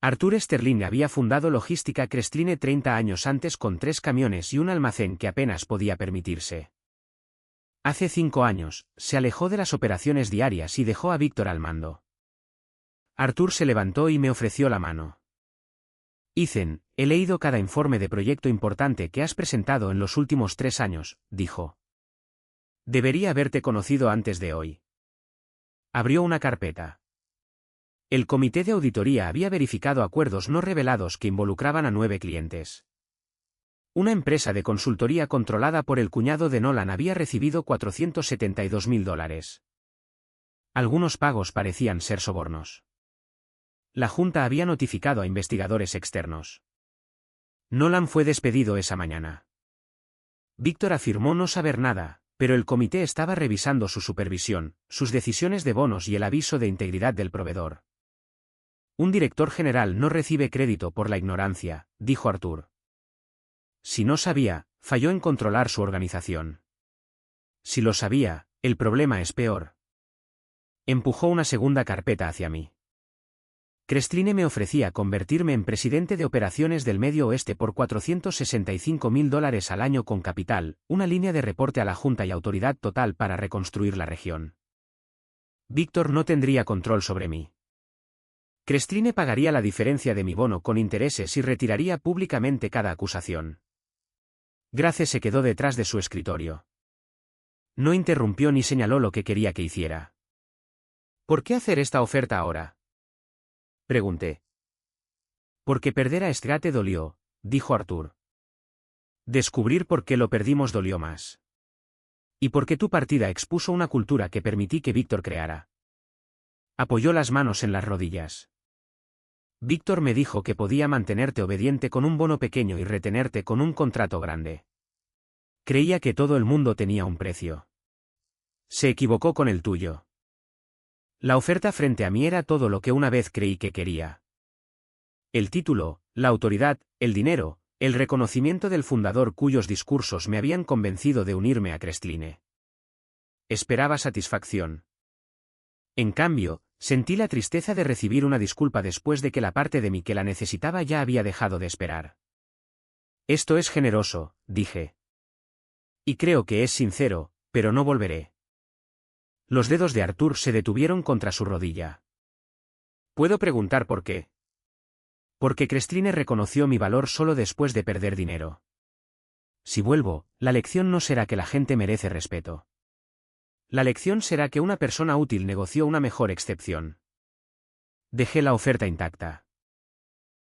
Arthur Sterling había fundado Logística Crestline 30 años antes con 3 camiones y un almacén que apenas podía permitirse. Hace 5 años, se alejó de las operaciones diarias y dejó a Víctor al mando. Arthur se levantó y me ofreció la mano. Ethan, he leído cada informe de proyecto importante que has presentado en los últimos 3 años, dijo. Debería haberte conocido antes de hoy. Abrió una carpeta. El comité de auditoría había verificado acuerdos no revelados que involucraban a 9 clientes. Una empresa de consultoría controlada por el cuñado de Nolan había recibido $472.000. Algunos pagos parecían ser sobornos. La Junta había notificado a investigadores externos. Nolan fue despedido esa mañana. Víctor afirmó no saber nada, pero el comité estaba revisando su supervisión, sus decisiones de bonos y el aviso de integridad del proveedor. Un director general no recibe crédito por la ignorancia, dijo Arthur. Si no sabía, falló en controlar su organización. Si lo sabía, el problema es peor. Empujó una segunda carpeta hacia mí. Crestline me ofrecía convertirme en presidente de operaciones del Medio Oeste por $465.000 al año con capital, una línea de reporte a la Junta y autoridad total para reconstruir la región. Víctor no tendría control sobre mí. Crestline pagaría la diferencia de mi bono con intereses y retiraría públicamente cada acusación. Grace se quedó detrás de su escritorio. No interrumpió ni señaló lo que quería que hiciera. ¿Por qué hacer esta oferta ahora?, pregunté. Porque perder a Stgate dolió, dijo Arthur. Descubrir por qué lo perdimos dolió más. Y porque tu partida expuso una cultura que permití que Víctor creara. Apoyó las manos en las rodillas. Víctor me dijo que podía mantenerte obediente con un bono pequeño y retenerte con un contrato grande. Creía que todo el mundo tenía un precio. Se equivocó con el tuyo. La oferta frente a mí era todo lo que una vez creí que quería. El título, la autoridad, el dinero, el reconocimiento del fundador cuyos discursos me habían convencido de unirme a Crestline. Esperaba satisfacción. En cambio, sentí la tristeza de recibir una disculpa después de que la parte de mí que la necesitaba ya había dejado de esperar. Esto es generoso, dije. Y creo que es sincero, pero no volveré. Los dedos de Arthur se detuvieron contra su rodilla. ¿Puedo preguntar por qué? Porque Crestline reconoció mi valor solo después de perder dinero. Si vuelvo, la lección no será que la gente merece respeto. La lección será que una persona útil negoció una mejor excepción. Dejé la oferta intacta.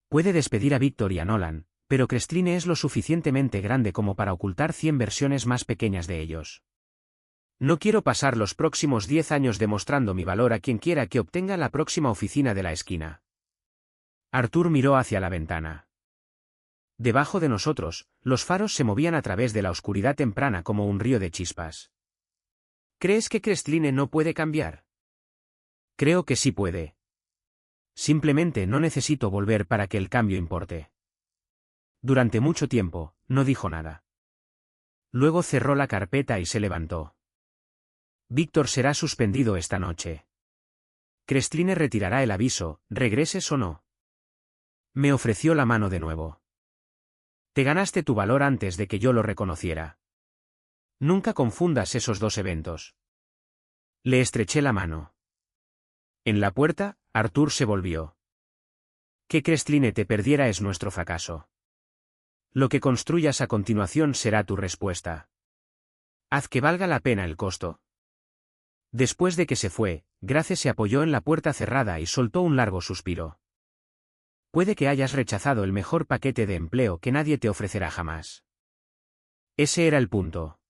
Puede despedir a Víctor y a Nolan, pero Crestline es lo suficientemente grande como para ocultar 100 versiones más pequeñas de ellos. No quiero pasar los próximos 10 años demostrando mi valor a quien quiera que obtenga la próxima oficina de la esquina. Arthur miró hacia la ventana. Debajo de nosotros, los faros se movían a través de la oscuridad temprana como un río de chispas. ¿Crees que Crestline no puede cambiar? Creo que sí puede. Simplemente no necesito volver para que el cambio importe. Durante mucho tiempo, no dijo nada. Luego cerró la carpeta y se levantó. Víctor será suspendido esta noche. Crestline retirará el aviso, regreses o no. Me ofreció la mano de nuevo. Te ganaste tu valor antes de que yo lo reconociera. Nunca confundas esos dos eventos. Le estreché la mano. En la puerta, Arthur se volvió. Que Crestline te perdiera es nuestro fracaso. Lo que construyas a continuación será tu respuesta. Haz que valga la pena el costo. Después de que se fue, Grace se apoyó en la puerta cerrada y soltó un largo suspiro. Puede que hayas rechazado el mejor paquete de empleo que nadie te ofrecerá jamás. Ese era el punto.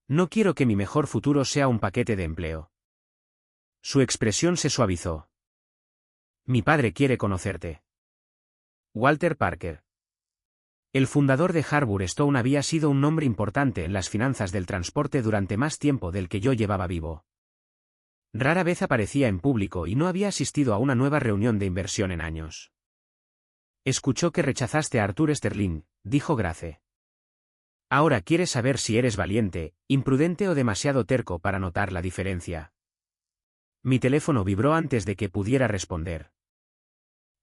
No quiero que mi mejor futuro sea un paquete de empleo. Su expresión se suavizó. Mi padre quiere conocerte. Walter Parker. El fundador de Harbour Stone había sido un nombre importante en las finanzas del transporte durante más tiempo del que yo llevaba vivo. Rara vez aparecía en público y no había asistido a una nueva reunión de inversión en años. Escuchó que rechazaste a Arthur Sterling, dijo Grace. Ahora quieres saber si eres valiente, imprudente o demasiado terco para notar la diferencia. Mi teléfono vibró antes de que pudiera responder.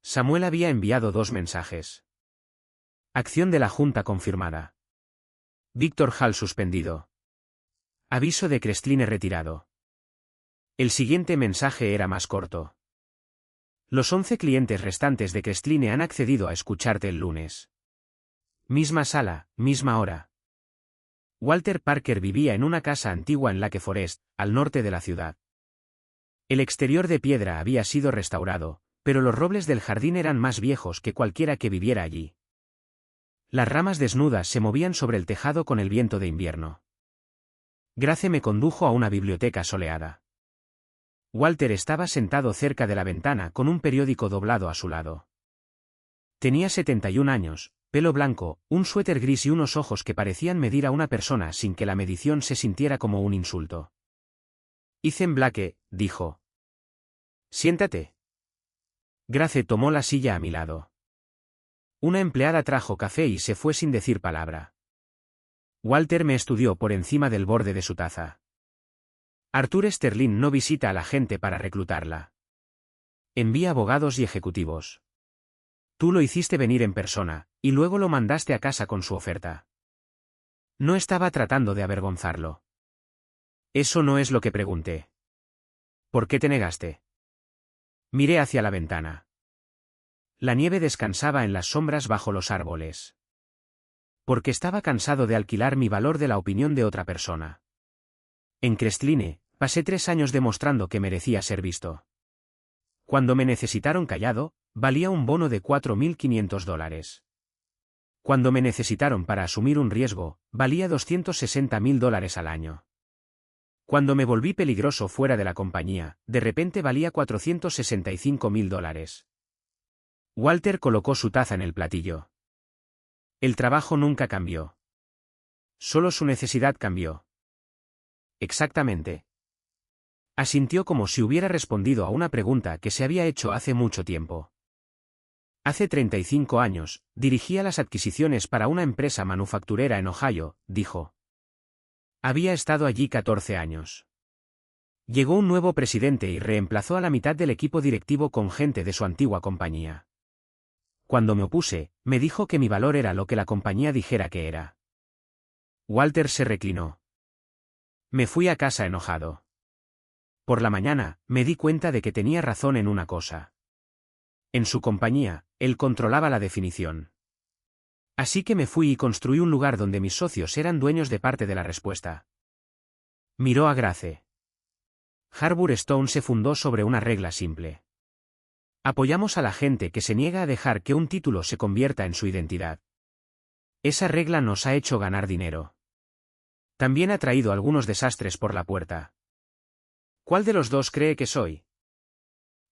Samuel había enviado 2 mensajes. Acción de la Junta confirmada. Víctor Hall suspendido. Aviso de Crestline retirado. El siguiente mensaje era más corto. Los 11 clientes restantes de Crestline han accedido a escucharte el lunes. Misma sala, misma hora. Walter Parker vivía en una casa antigua en Lake Forest, al norte de la ciudad. El exterior de piedra había sido restaurado, pero los robles del jardín eran más viejos que cualquiera que viviera allí. Las ramas desnudas se movían sobre el tejado con el viento de invierno. Grace me condujo a una biblioteca soleada. Walter estaba sentado cerca de la ventana con un periódico doblado a su lado. Tenía 71 años, pelo blanco, un suéter gris y unos ojos que parecían medir a una persona sin que la medición se sintiera como un insulto. Ethan Blake, dijo. Siéntate. Grace tomó la silla a mi lado. Una empleada trajo café y se fue sin decir palabra. Walter me estudió por encima del borde de su taza. Arthur Sterling no visita a la gente para reclutarla. Envía abogados y ejecutivos. Tú lo hiciste venir en persona, y luego lo mandaste a casa con su oferta. No estaba tratando de avergonzarlo. Eso no es lo que pregunté. ¿Por qué te negaste? Miré hacia la ventana. La nieve descansaba en las sombras bajo los árboles. Porque estaba cansado de alquilar mi valor de la opinión de otra persona. En Crestline, pasé 3 años demostrando que merecía ser visto. Cuando me necesitaron callado, valía un bono de $4.500. Cuando me necesitaron para asumir un riesgo, valía $260.000 al año. Cuando me volví peligroso fuera de la compañía, de repente valía $465.000. Walter colocó su taza en el platillo. El trabajo nunca cambió. Solo su necesidad cambió. Exactamente. Asintió como si hubiera respondido a una pregunta que se había hecho hace mucho tiempo. Hace 35 años, dirigía las adquisiciones para una empresa manufacturera en Ohio, dijo. Había estado allí 14 años. Llegó un nuevo presidente y reemplazó a la mitad del equipo directivo con gente de su antigua compañía. Cuando me opuse, me dijo que mi valor era lo que la compañía dijera que era. Walter se reclinó. Me fui a casa enojado. Por la mañana, me di cuenta de que tenía razón en una cosa. En su compañía, él controlaba la definición. Así que me fui y construí un lugar donde mis socios eran dueños de parte de la respuesta. Miró a Grace. Harbour Stone se fundó sobre una regla simple. Apoyamos a la gente que se niega a dejar que un título se convierta en su identidad. Esa regla nos ha hecho ganar dinero. También ha traído algunos desastres por la puerta. ¿Cuál de los dos cree que soy?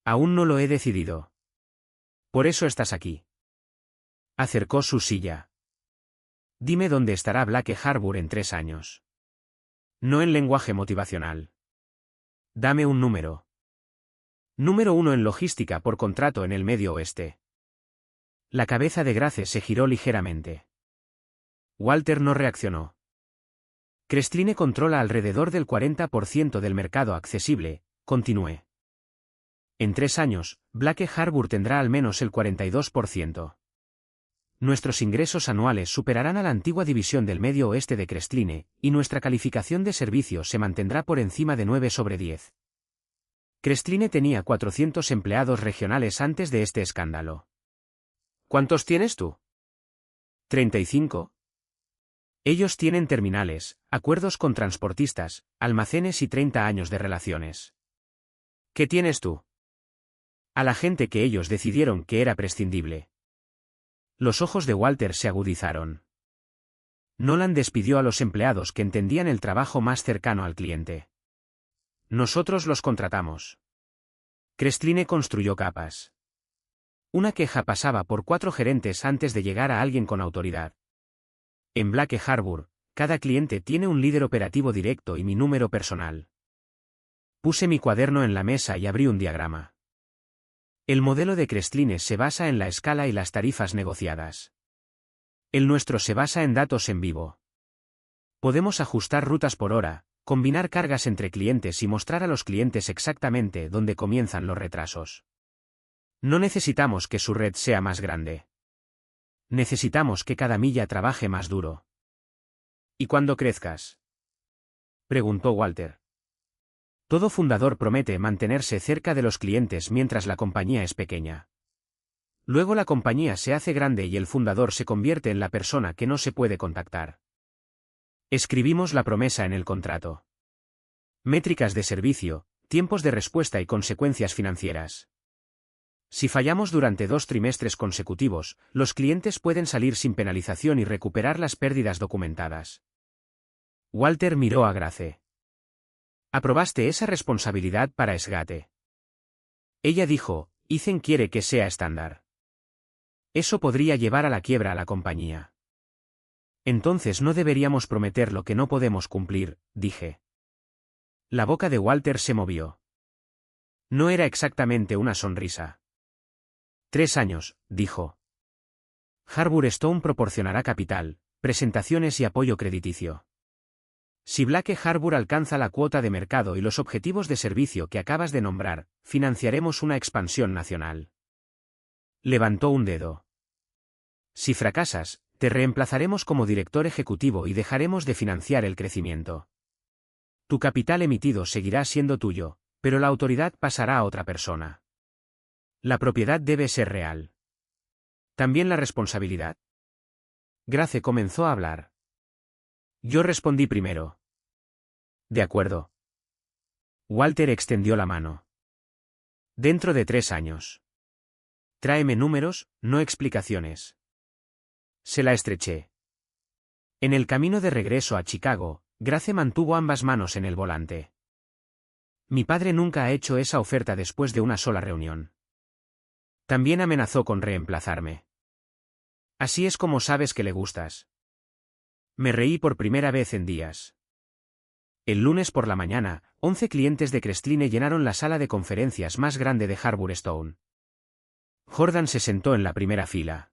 Aún no lo he decidido. Por eso estás aquí. Acercó su silla. Dime dónde estará Blake Harbour en 3 años. No en lenguaje motivacional. Dame un número. Número 1 en logística por contrato en el Medio Oeste. La cabeza de Grace se giró ligeramente. Walter no reaccionó. Crestline controla alrededor del 40% del mercado accesible, continué. En 3 años, Blake Harbour tendrá al menos el 42%. Nuestros ingresos anuales superarán a la antigua división del Medio Oeste de Crestline, y nuestra calificación de servicios se mantendrá por encima de 9 sobre 10. Crestline tenía 400 empleados regionales antes de este escándalo. ¿Cuántos tienes tú? 35. Ellos tienen terminales, acuerdos con transportistas, almacenes y 30 años de relaciones. ¿Qué tienes tú? A la gente que ellos decidieron que era prescindible. Los ojos de Walter se agudizaron. Nolan despidió a los empleados que entendían el trabajo más cercano al cliente. Nosotros los contratamos. Crestline construyó capas. Una queja pasaba por 4 gerentes antes de llegar a alguien con autoridad. En Blake Harbour, cada cliente tiene un líder operativo directo y mi número personal. Puse mi cuaderno en la mesa y abrí un diagrama. El modelo de Crestline se basa en la escala y las tarifas negociadas. El nuestro se basa en datos en vivo. Podemos ajustar rutas por hora, combinar cargas entre clientes y mostrar a los clientes exactamente dónde comienzan los retrasos. No necesitamos que su red sea más grande. Necesitamos que cada milla trabaje más duro. ¿Y cuando crezcas?, preguntó Walter. Todo fundador promete mantenerse cerca de los clientes mientras la compañía es pequeña. Luego la compañía se hace grande y el fundador se convierte en la persona que no se puede contactar. Escribimos la promesa en el contrato. Métricas de servicio, tiempos de respuesta y consecuencias financieras. Si fallamos durante 2 trimestres consecutivos, los clientes pueden salir sin penalización y recuperar las pérdidas documentadas. Walter miró a Grace. ¿Aprobaste esa responsabilidad para SGATE? Ella dijo, Ethan quiere que sea estándar. Eso podría llevar a la quiebra a la compañía. Entonces no deberíamos prometer lo que no podemos cumplir, dije. La boca de Walter se movió. No era exactamente una sonrisa. 3 años, dijo. Harbour Stone proporcionará capital, presentaciones y apoyo crediticio. Si Blake Harbour alcanza la cuota de mercado y los objetivos de servicio que acabas de nombrar, financiaremos una expansión nacional. Levantó un dedo. Si fracasas, te reemplazaremos como director ejecutivo y dejaremos de financiar el crecimiento. Tu capital emitido seguirá siendo tuyo, pero la autoridad pasará a otra persona. La propiedad debe ser real. También la responsabilidad. Grace comenzó a hablar. Yo respondí primero. De acuerdo. Walter extendió la mano. Dentro de 3 años. Tráeme números, no explicaciones. Se la estreché. En el camino de regreso a Chicago, Grace mantuvo ambas manos en el volante. Mi padre nunca ha hecho esa oferta después de una sola reunión. También amenazó con reemplazarme. Así es como sabes que le gustas. Me reí por primera vez en días. El lunes por la mañana, 11 clientes de Crestline llenaron la sala de conferencias más grande de Harbour Stone. Jordan se sentó en la primera fila.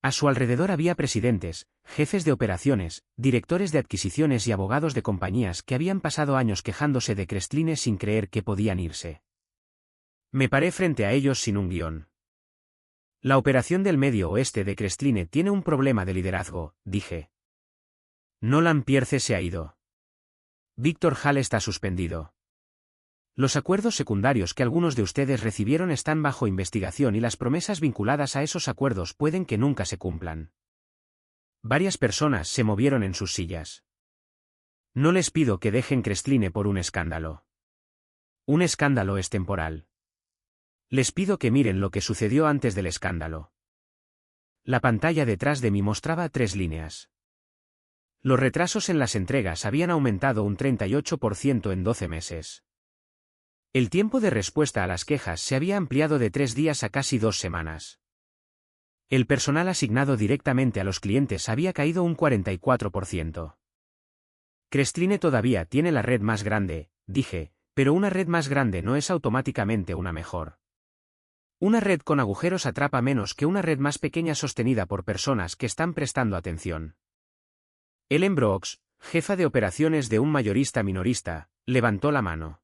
A su alrededor había presidentes, jefes de operaciones, directores de adquisiciones y abogados de compañías que habían pasado años quejándose de Crestline sin creer que podían irse. Me paré frente a ellos sin un guión. La operación del Medio Oeste de Crestline tiene un problema de liderazgo, dije. Nolan Pierce se ha ido. Víctor Hall está suspendido. Los acuerdos secundarios que algunos de ustedes recibieron están bajo investigación y las promesas vinculadas a esos acuerdos pueden que nunca se cumplan. Varias personas se movieron en sus sillas. No les pido que dejen Crestline por un escándalo. Un escándalo es temporal. Les pido que miren lo que sucedió antes del escándalo. La pantalla detrás de mí mostraba 3 líneas. Los retrasos en las entregas habían aumentado un 38% en 12 meses. El tiempo de respuesta a las quejas se había ampliado de 3 días a casi 2 semanas. El personal asignado directamente a los clientes había caído un 44%. Crestline todavía tiene la red más grande, dije, pero una red más grande no es automáticamente una mejor. Una red con agujeros atrapa menos que una red más pequeña sostenida por personas que están prestando atención. Ellen Brooks, jefa de operaciones de un mayorista minorista, levantó la mano.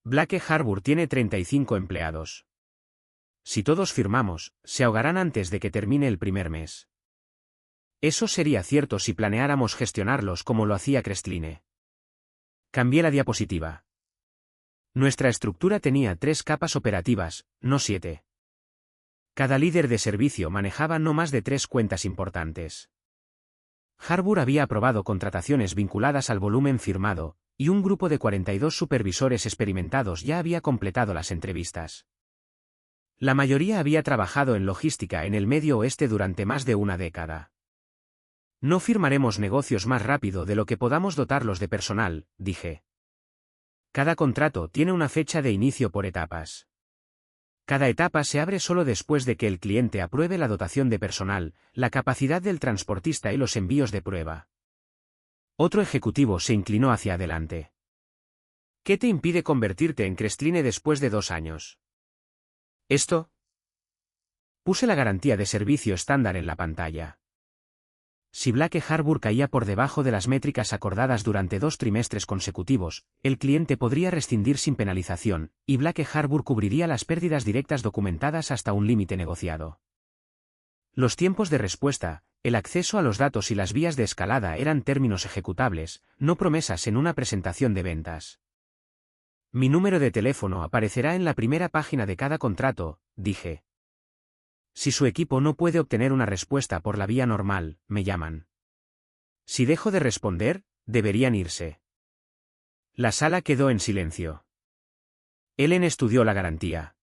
Blake Harbour tiene 35 empleados. Si todos firmamos, se ahogarán antes de que termine el primer mes. Eso sería cierto si planeáramos gestionarlos como lo hacía Crestline. Cambié la diapositiva. Nuestra estructura tenía 3 capas operativas, no 7. Cada líder de servicio manejaba no más de 3 cuentas importantes. Harbour había aprobado contrataciones vinculadas al volumen firmado, y un grupo de 42 supervisores experimentados ya había completado las entrevistas. La mayoría había trabajado en logística en el Medio Oeste durante más de una década. No firmaremos negocios más rápido de lo que podamos dotarlos de personal, dije. Cada contrato tiene una fecha de inicio por etapas. Cada etapa se abre solo después de que el cliente apruebe la dotación de personal, la capacidad del transportista y los envíos de prueba. Otro ejecutivo se inclinó hacia adelante. ¿Qué te impide convertirte en Crestline después de 2 años? ¿Esto? Puse la garantía de servicio estándar en la pantalla. Si Blake Harbor caía por debajo de las métricas acordadas durante 2 trimestres consecutivos, el cliente podría rescindir sin penalización, y Blake Harbor cubriría las pérdidas directas documentadas hasta un límite negociado. Los tiempos de respuesta, el acceso a los datos y las vías de escalada eran términos ejecutables, no promesas en una presentación de ventas. Mi número de teléfono aparecerá en la primera página de cada contrato, dije. Si su equipo no puede obtener una respuesta por la vía normal, me llaman. Si dejo de responder, deberían irse. La sala quedó en silencio. Ellen estudió la garantía.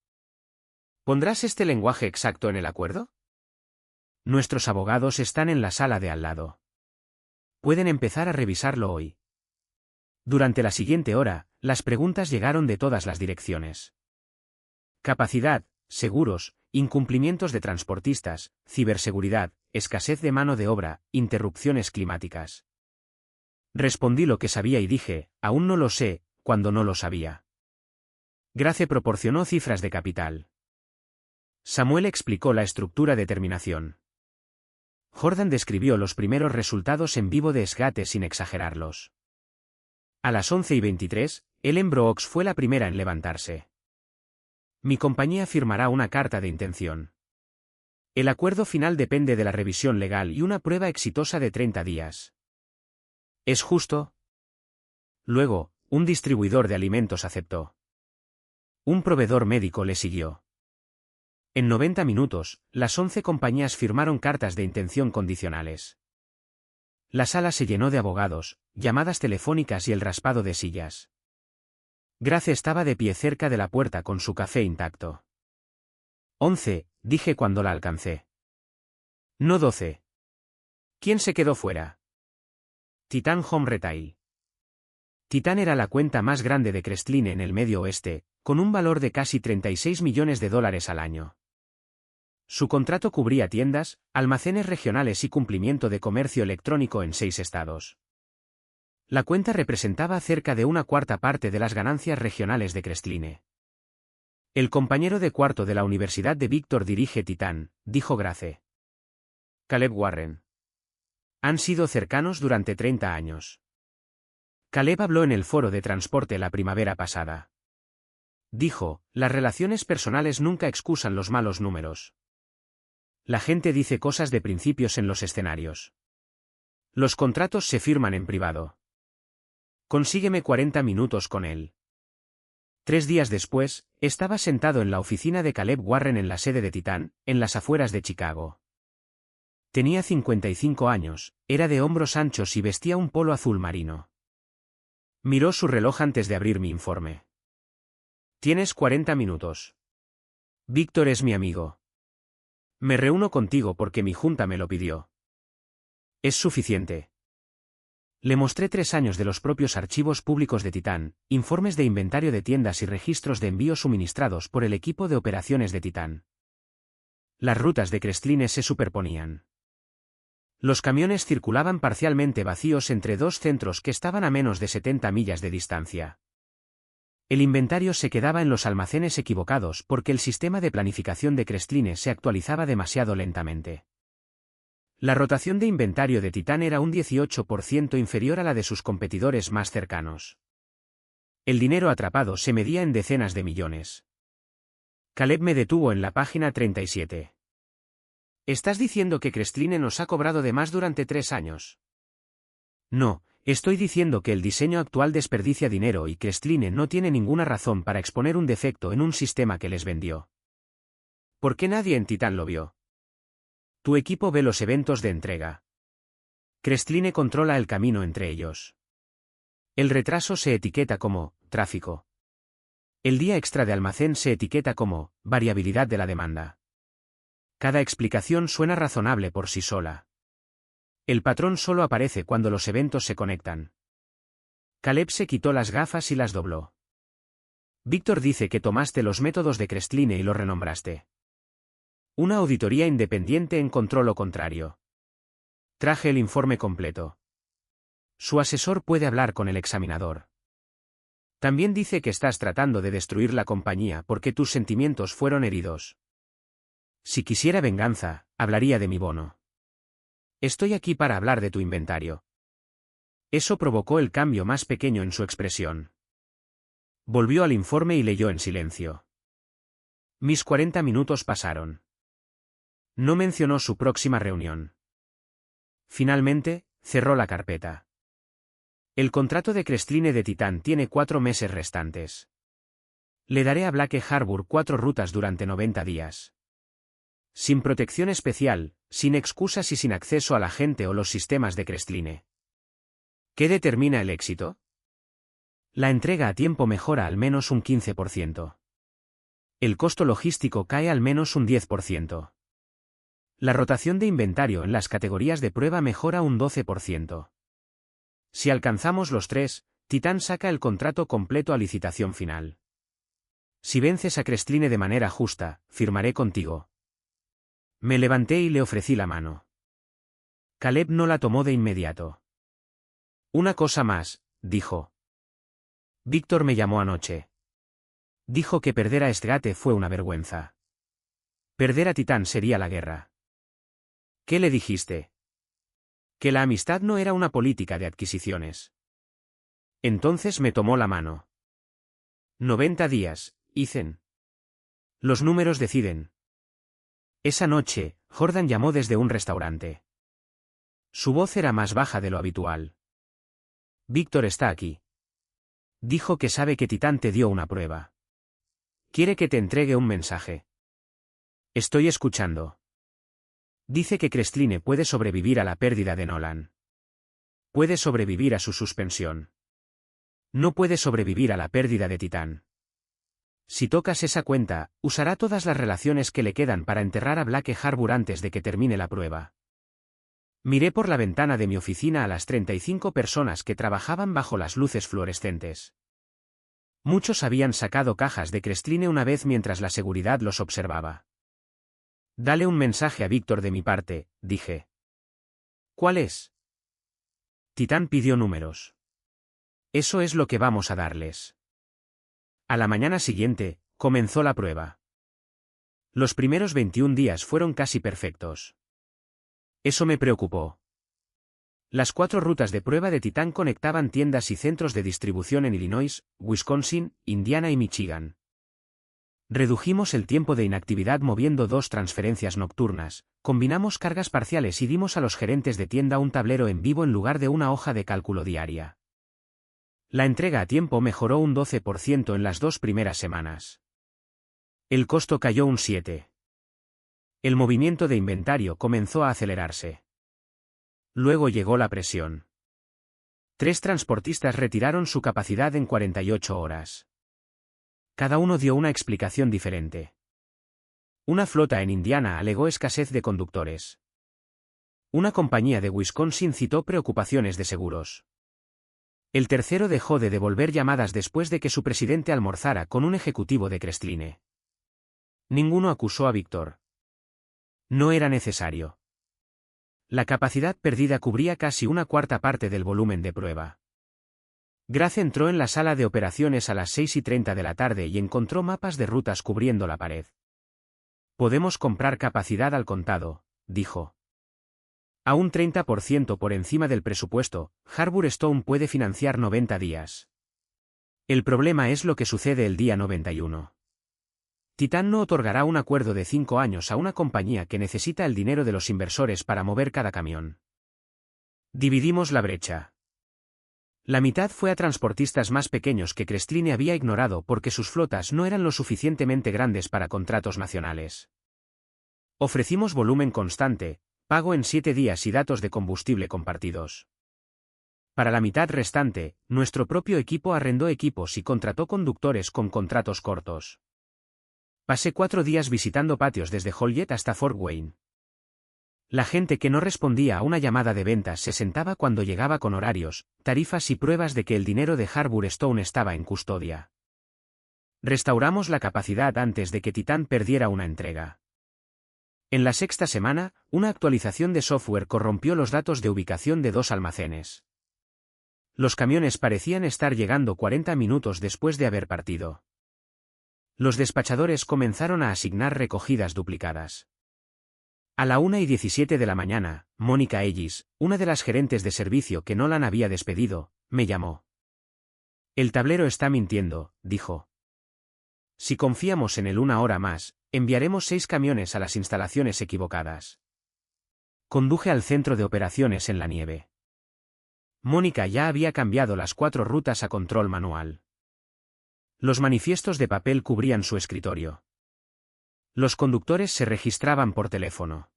¿Pondrás este lenguaje exacto en el acuerdo? Nuestros abogados están en la sala de al lado. Pueden empezar a revisarlo hoy. Durante la siguiente hora, las preguntas llegaron de todas las direcciones. Capacidad, seguros, incumplimientos de transportistas, ciberseguridad, escasez de mano de obra, interrupciones climáticas. Respondí lo que sabía y dije, aún no lo sé, cuando no lo sabía. Grace proporcionó cifras de capital. Samuel explicó la estructura de terminación. Jordan describió los primeros resultados en vivo de Sgate sin exagerarlos. A las 11:23, Ellen Brooks fue la primera en levantarse. Mi compañía firmará una carta de intención. El acuerdo final depende de la revisión legal y una prueba exitosa de 30 días. ¿Es justo? Luego, un distribuidor de alimentos aceptó. Un proveedor médico le siguió. En 90 minutos, las 11 compañías firmaron cartas de intención condicionales. La sala se llenó de abogados, llamadas telefónicas y el raspado de sillas. Grace estaba de pie cerca de la puerta con su café intacto. 11, dije cuando la alcancé. No 12. ¿Quién se quedó fuera? Titan Home Retail. Titan era la cuenta más grande de Crestline en el Medio Oeste, con un valor de casi $36 millones al año. Su contrato cubría tiendas, almacenes regionales y cumplimiento de comercio electrónico en 6 estados. La cuenta representaba cerca de una cuarta parte de las ganancias regionales de Crestline. El compañero de cuarto de la Universidad de Víctor dirige Titan, dijo Grace. Caleb Warren. Han sido cercanos durante 30 años. Caleb habló en el foro de transporte la primavera pasada. Dijo, las relaciones personales nunca excusan los malos números. La gente dice cosas de principios en los escenarios. Los contratos se firman en privado. Consígueme 40 minutos con él. 3 días después, estaba sentado en la oficina de Caleb Warren en la sede de Titan, en las afueras de Chicago. Tenía 55 años, era de hombros anchos y vestía un polo azul marino. Miró su reloj antes de abrir mi informe. Tienes 40 minutos. Víctor es mi amigo. Me reúno contigo porque mi junta me lo pidió. Es suficiente. Le mostré 3 años de los propios archivos públicos de Titan, informes de inventario de tiendas y registros de envíos suministrados por el equipo de operaciones de Titan. Las rutas de Crestline se superponían. Los camiones circulaban parcialmente vacíos entre 2 centros que estaban a menos de 70 millas de distancia. El inventario se quedaba en los almacenes equivocados porque el sistema de planificación de Crestline se actualizaba demasiado lentamente. La rotación de inventario de Titan era un 18% inferior a la de sus competidores más cercanos. El dinero atrapado se medía en decenas de millones. Caleb me detuvo en la página 37. ¿Estás diciendo que Crestline nos ha cobrado de más durante 3 años? No, estoy diciendo que el diseño actual desperdicia dinero y Crestline no tiene ninguna razón para exponer un defecto en un sistema que les vendió. ¿Por qué nadie en Titan lo vio? Tu equipo ve los eventos de entrega. Crestline controla el camino entre ellos. El retraso se etiqueta como tráfico. El día extra de almacén se etiqueta como variabilidad de la demanda. Cada explicación suena razonable por sí sola. El patrón solo aparece cuando los eventos se conectan. Caleb se quitó las gafas y las dobló. Víctor dice que tomaste los métodos de Crestline y los renombraste. Una auditoría independiente encontró lo contrario. Traje el informe completo. Su asesor puede hablar con el examinador. También dice que estás tratando de destruir la compañía porque tus sentimientos fueron heridos. Si quisiera venganza, hablaría de mi bono. Estoy aquí para hablar de tu inventario. Eso provocó el cambio más pequeño en su expresión. Volvió al informe y leyó en silencio. Mis 40 minutos pasaron. No mencionó su próxima reunión. Finalmente, cerró la carpeta. El contrato de Crestline de Titán tiene 4 meses restantes. Le daré a Blake Harbour 4 rutas durante 90 días. Sin protección especial, sin excusas y sin acceso a la gente o los sistemas de Crestline. ¿Qué determina el éxito? La entrega a tiempo mejora al menos un 15%. El costo logístico cae al menos un 10%. La rotación de inventario en las categorías de prueba mejora un 12%. Si alcanzamos los 3, Titán saca el contrato completo a licitación final. Si vences a Crestline de manera justa, firmaré contigo. Me levanté y le ofrecí la mano. Caleb no la tomó de inmediato. Una cosa más, dijo. Víctor me llamó anoche. Dijo que perder a Estgate fue una vergüenza. Perder a Titán sería la guerra. ¿Qué le dijiste? Que la amistad no era una política de adquisiciones. Entonces me tomó la mano. 90 días, Ethan. Los números deciden. Esa noche, Jordan llamó desde un restaurante. Su voz era más baja de lo habitual. Víctor está aquí. Dijo que sabe que Titán te dio una prueba. Quiere que te entregue un mensaje. Estoy escuchando. Dice que Crestline puede sobrevivir a la pérdida de Nolan. Puede sobrevivir a su suspensión. No puede sobrevivir a la pérdida de Titán. Si tocas esa cuenta, usará todas las relaciones que le quedan para enterrar a Blake Harbour antes de que termine la prueba. Miré por la ventana de mi oficina a las 35 personas que trabajaban bajo las luces fluorescentes. Muchos habían sacado cajas de Crestline una vez mientras la seguridad los observaba. Dale un mensaje a Víctor de mi parte, dije. ¿Cuál es? Titán pidió números. Eso es lo que vamos a darles. A la mañana siguiente, comenzó la prueba. Los primeros 21 días fueron casi perfectos. Eso me preocupó. Las 4 rutas de prueba de Titán conectaban tiendas y centros de distribución en Illinois, Wisconsin, Indiana y Michigan. Redujimos el tiempo de inactividad moviendo 2 transferencias nocturnas, combinamos cargas parciales y dimos a los gerentes de tienda un tablero en vivo en lugar de una hoja de cálculo diaria. La entrega a tiempo mejoró un 12% en las 2 primeras semanas. El costo cayó un 7%. El movimiento de inventario comenzó a acelerarse. Luego llegó la presión. 3 transportistas retiraron su capacidad en 48 horas. Cada uno dio una explicación diferente. Una flota en Indiana alegó escasez de conductores. Una compañía de Wisconsin citó preocupaciones de seguros. El tercero dejó de devolver llamadas después de que su presidente almorzara con un ejecutivo de Crestline. Ninguno acusó a Víctor. No era necesario. La capacidad perdida cubría casi una cuarta parte del volumen de prueba. Grace entró en la sala de operaciones a las 6:30 de la tarde y encontró mapas de rutas cubriendo la pared. Podemos comprar capacidad al contado, dijo. A un 30% por encima del presupuesto, Harbour Stone puede financiar 90 días. El problema es lo que sucede el día 91. Titán no otorgará un acuerdo de 5 años a una compañía que necesita el dinero de los inversores para mover cada camión. Dividimos la brecha. La mitad fue a transportistas más pequeños que Crestline había ignorado porque sus flotas no eran lo suficientemente grandes para contratos nacionales. Ofrecimos volumen constante, pago en 7 días y datos de combustible compartidos. Para la mitad restante, nuestro propio equipo arrendó equipos y contrató conductores con contratos cortos. Pasé 4 días visitando patios desde Joliet hasta Fort Wayne. La gente que no respondía a una llamada de ventas se sentaba cuando llegaba con horarios, tarifas y pruebas de que el dinero de Harbour Stone estaba en custodia. Restauramos la capacidad antes de que Titán perdiera una entrega. En la 6ª semana, una actualización de software corrompió los datos de ubicación de 2 almacenes. Los camiones parecían estar llegando 40 minutos después de haber partido. Los despachadores comenzaron a asignar recogidas duplicadas. A la 1:17 de la mañana, Mónica Ellis, una de las gerentes de servicio que Nolan había despedido, me llamó. El tablero está mintiendo, dijo. Si confiamos en él una hora más, enviaremos 6 camiones a las instalaciones equivocadas. Conduje al centro de operaciones en la nieve. Mónica ya había cambiado las 4 rutas a control manual. Los manifiestos de papel cubrían su escritorio. Los conductores se registraban por teléfono.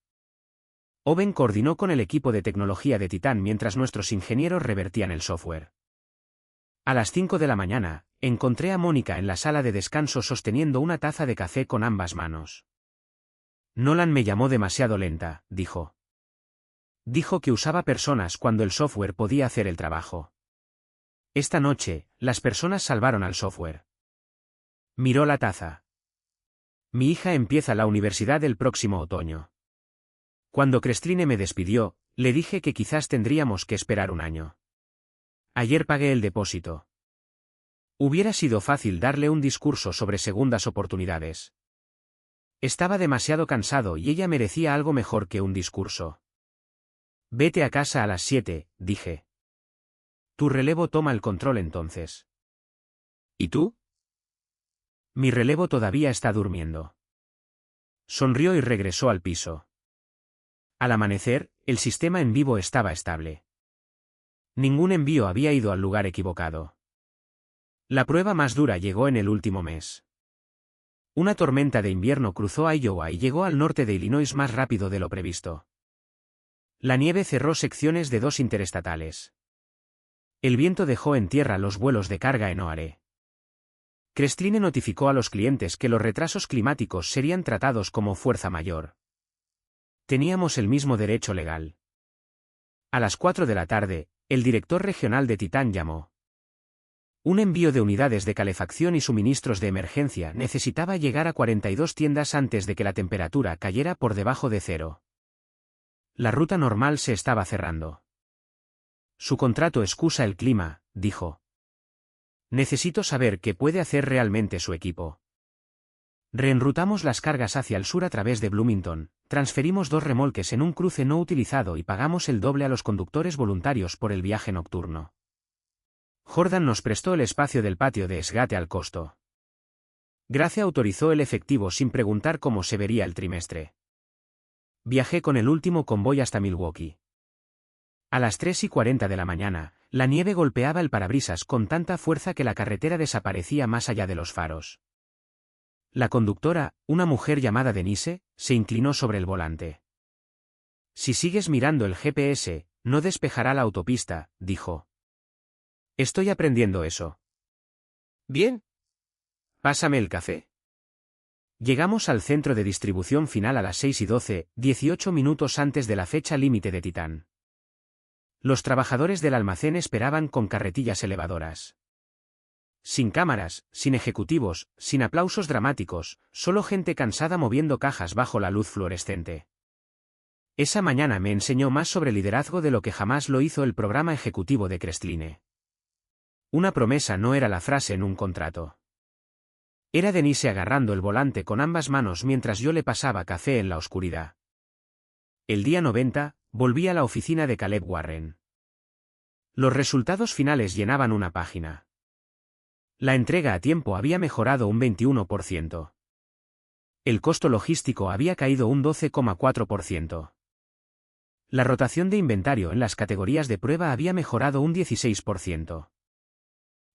Owen coordinó con el equipo de tecnología de Titan mientras nuestros ingenieros revertían el software. A las 5 de la mañana, encontré a Mónica en la sala de descanso sosteniendo una taza de café con ambas manos. Nolan me llamó demasiado lenta, dijo. Dijo que usaba personas cuando el software podía hacer el trabajo. Esta noche, las personas salvaron al software. Miró la taza. Mi hija empieza la universidad el próximo otoño. Cuando Crestline me despidió, le dije que quizás tendríamos que esperar un año. Ayer pagué el depósito. Hubiera sido fácil darle un discurso sobre segundas oportunidades. Estaba demasiado cansado y ella merecía algo mejor que un discurso. Vete a casa a las 7, dije. Tu relevo toma el control entonces. ¿Y tú? Mi relevo todavía está durmiendo. Sonrió y regresó al piso. Al amanecer, el sistema en vivo estaba estable. Ningún envío había ido al lugar equivocado. La prueba más dura llegó en el último mes. Una tormenta de invierno cruzó Iowa y llegó al norte de Illinois más rápido de lo previsto. La nieve cerró secciones de 2 interestatales. El viento dejó en tierra los vuelos de carga en Oare. Crestline notificó a los clientes que los retrasos climáticos serían tratados como fuerza mayor. Teníamos el mismo derecho legal. A las 4 de la tarde, el director regional de Titan llamó. Un envío de unidades de calefacción y suministros de emergencia necesitaba llegar a 42 tiendas antes de que la temperatura cayera por debajo de 0. La ruta normal se estaba cerrando. Su contrato excusa el clima, dijo. Necesito saber qué puede hacer realmente su equipo. Reenrutamos las cargas hacia el sur a través de Bloomington, transferimos 2 remolques en un cruce no utilizado y pagamos el doble a los conductores voluntarios por el viaje nocturno. Jordan nos prestó el espacio del patio de Esgate al costo. Gracia autorizó el efectivo sin preguntar cómo se vería el trimestre. Viajé con el último convoy hasta Milwaukee. A las 3:40 de la mañana, la nieve golpeaba el parabrisas con tanta fuerza que la carretera desaparecía más allá de los faros. La conductora, una mujer llamada Denise, se inclinó sobre el volante. Si sigues mirando el GPS, no despejará la autopista, dijo. Estoy aprendiendo eso. Bien. Pásame el café. Llegamos al centro de distribución final a las 6:12, 18 minutos antes de la fecha límite de Titan. Los trabajadores del almacén esperaban con carretillas elevadoras. Sin cámaras, sin ejecutivos, sin aplausos dramáticos, solo gente cansada moviendo cajas bajo la luz fluorescente. Esa mañana me enseñó más sobre liderazgo de lo que jamás lo hizo el programa ejecutivo de Crestline. Una promesa no era la frase en un contrato. Era Denise agarrando el volante con ambas manos mientras yo le pasaba café en la oscuridad. El día 90, volví a la oficina de Caleb Warren. Los resultados finales llenaban una página. La entrega a tiempo había mejorado un 21%. El costo logístico había caído un 12,4%. La rotación de inventario en las categorías de prueba había mejorado un 16%.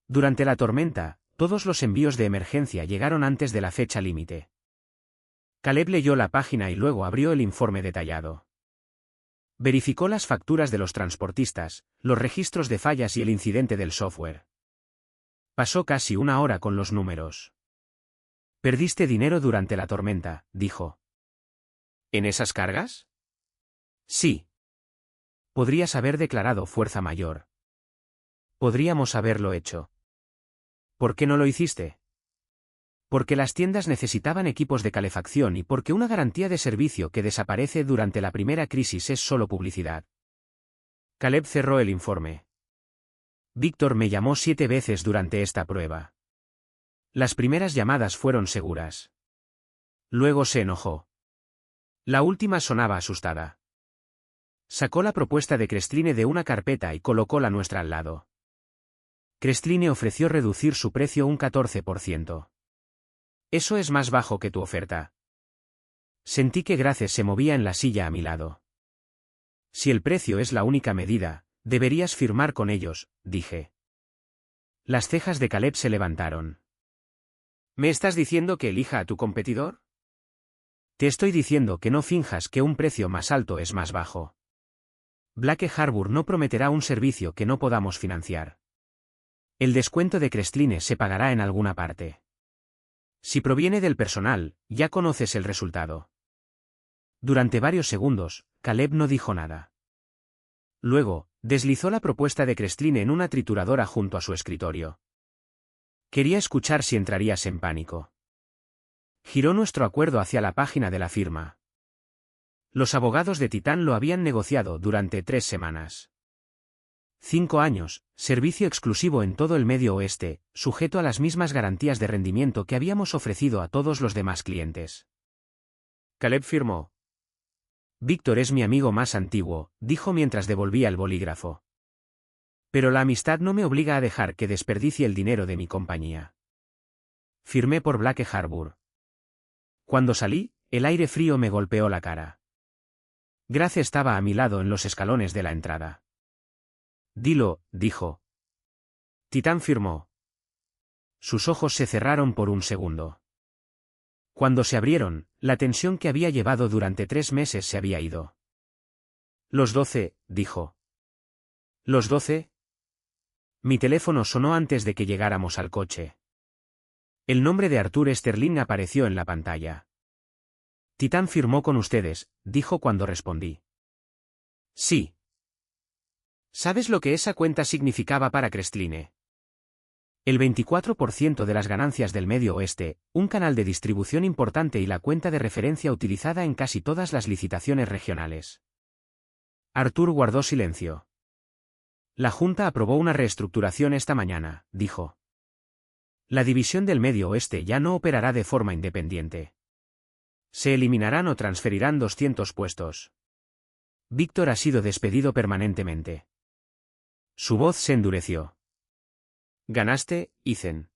Durante la tormenta, todos los envíos de emergencia llegaron antes de la fecha límite. Caleb leyó la página y luego abrió el informe detallado. Verificó las facturas de los transportistas, los registros de fallas y el incidente del software. Pasó casi una hora con los números. Perdiste dinero durante la tormenta, dijo. ¿En esas cargas? Sí. Podrías haber declarado fuerza mayor. Podríamos haberlo hecho. ¿Por qué no lo hiciste? Porque las tiendas necesitaban equipos de calefacción y porque una garantía de servicio que desaparece durante la primera crisis es solo publicidad. Caleb cerró el informe. Víctor me llamó 7 veces durante esta prueba. Las primeras llamadas fueron seguras. Luego se enojó. La última sonaba asustada. Sacó la propuesta de Crestline de una carpeta y colocó la nuestra al lado. Crestline ofreció reducir su precio un 14%. Eso es más bajo que tu oferta. Sentí que Graces se movía en la silla a mi lado. Si el precio es la única medida, deberías firmar con ellos, dije. Las cejas de Caleb se levantaron. ¿Me estás diciendo que elija a tu competidor? Te estoy diciendo que no finjas que un precio más alto es más bajo. Blake Harbour no prometerá un servicio que no podamos financiar. El descuento de Crestline se pagará en alguna parte. Si proviene del personal, ya conoces el resultado. Durante varios segundos, Caleb no dijo nada. Luego, deslizó la propuesta de Crestline en una trituradora junto a su escritorio. Quería escuchar si entrarías en pánico. Giró nuestro acuerdo hacia la página de la firma. Los abogados de Titán lo habían negociado durante 3 semanas. 5 años, servicio exclusivo en todo el Medio Oeste, sujeto a las mismas garantías de rendimiento que habíamos ofrecido a todos los demás clientes. Caleb firmó. Víctor es mi amigo más antiguo, dijo mientras devolvía el bolígrafo. Pero la amistad no me obliga a dejar que desperdicie el dinero de mi compañía. Firmé por Blake Harbour. Cuando salí, el aire frío me golpeó la cara. Grace estaba a mi lado en los escalones de la entrada. Dilo, dijo. Titán firmó. Sus ojos se cerraron por un segundo. Cuando se abrieron, la tensión que había llevado durante 3 meses se había ido. Los 12, dijo. ¿Los 12? Mi teléfono sonó antes de que llegáramos al coche. El nombre de Arthur Sterling apareció en la pantalla. Titán firmó con ustedes, dijo cuando respondí. Sí. ¿Sabes lo que esa cuenta significaba para Crestline? El 24% de las ganancias del Medio Oeste, un canal de distribución importante y la cuenta de referencia utilizada en casi todas las licitaciones regionales. Arthur guardó silencio. La Junta aprobó una reestructuración esta mañana, dijo. La división del Medio Oeste ya no operará de forma independiente. Se eliminarán o transferirán 200 puestos. Víctor ha sido despedido permanentemente. Su voz se endureció. Ganaste, Ethan.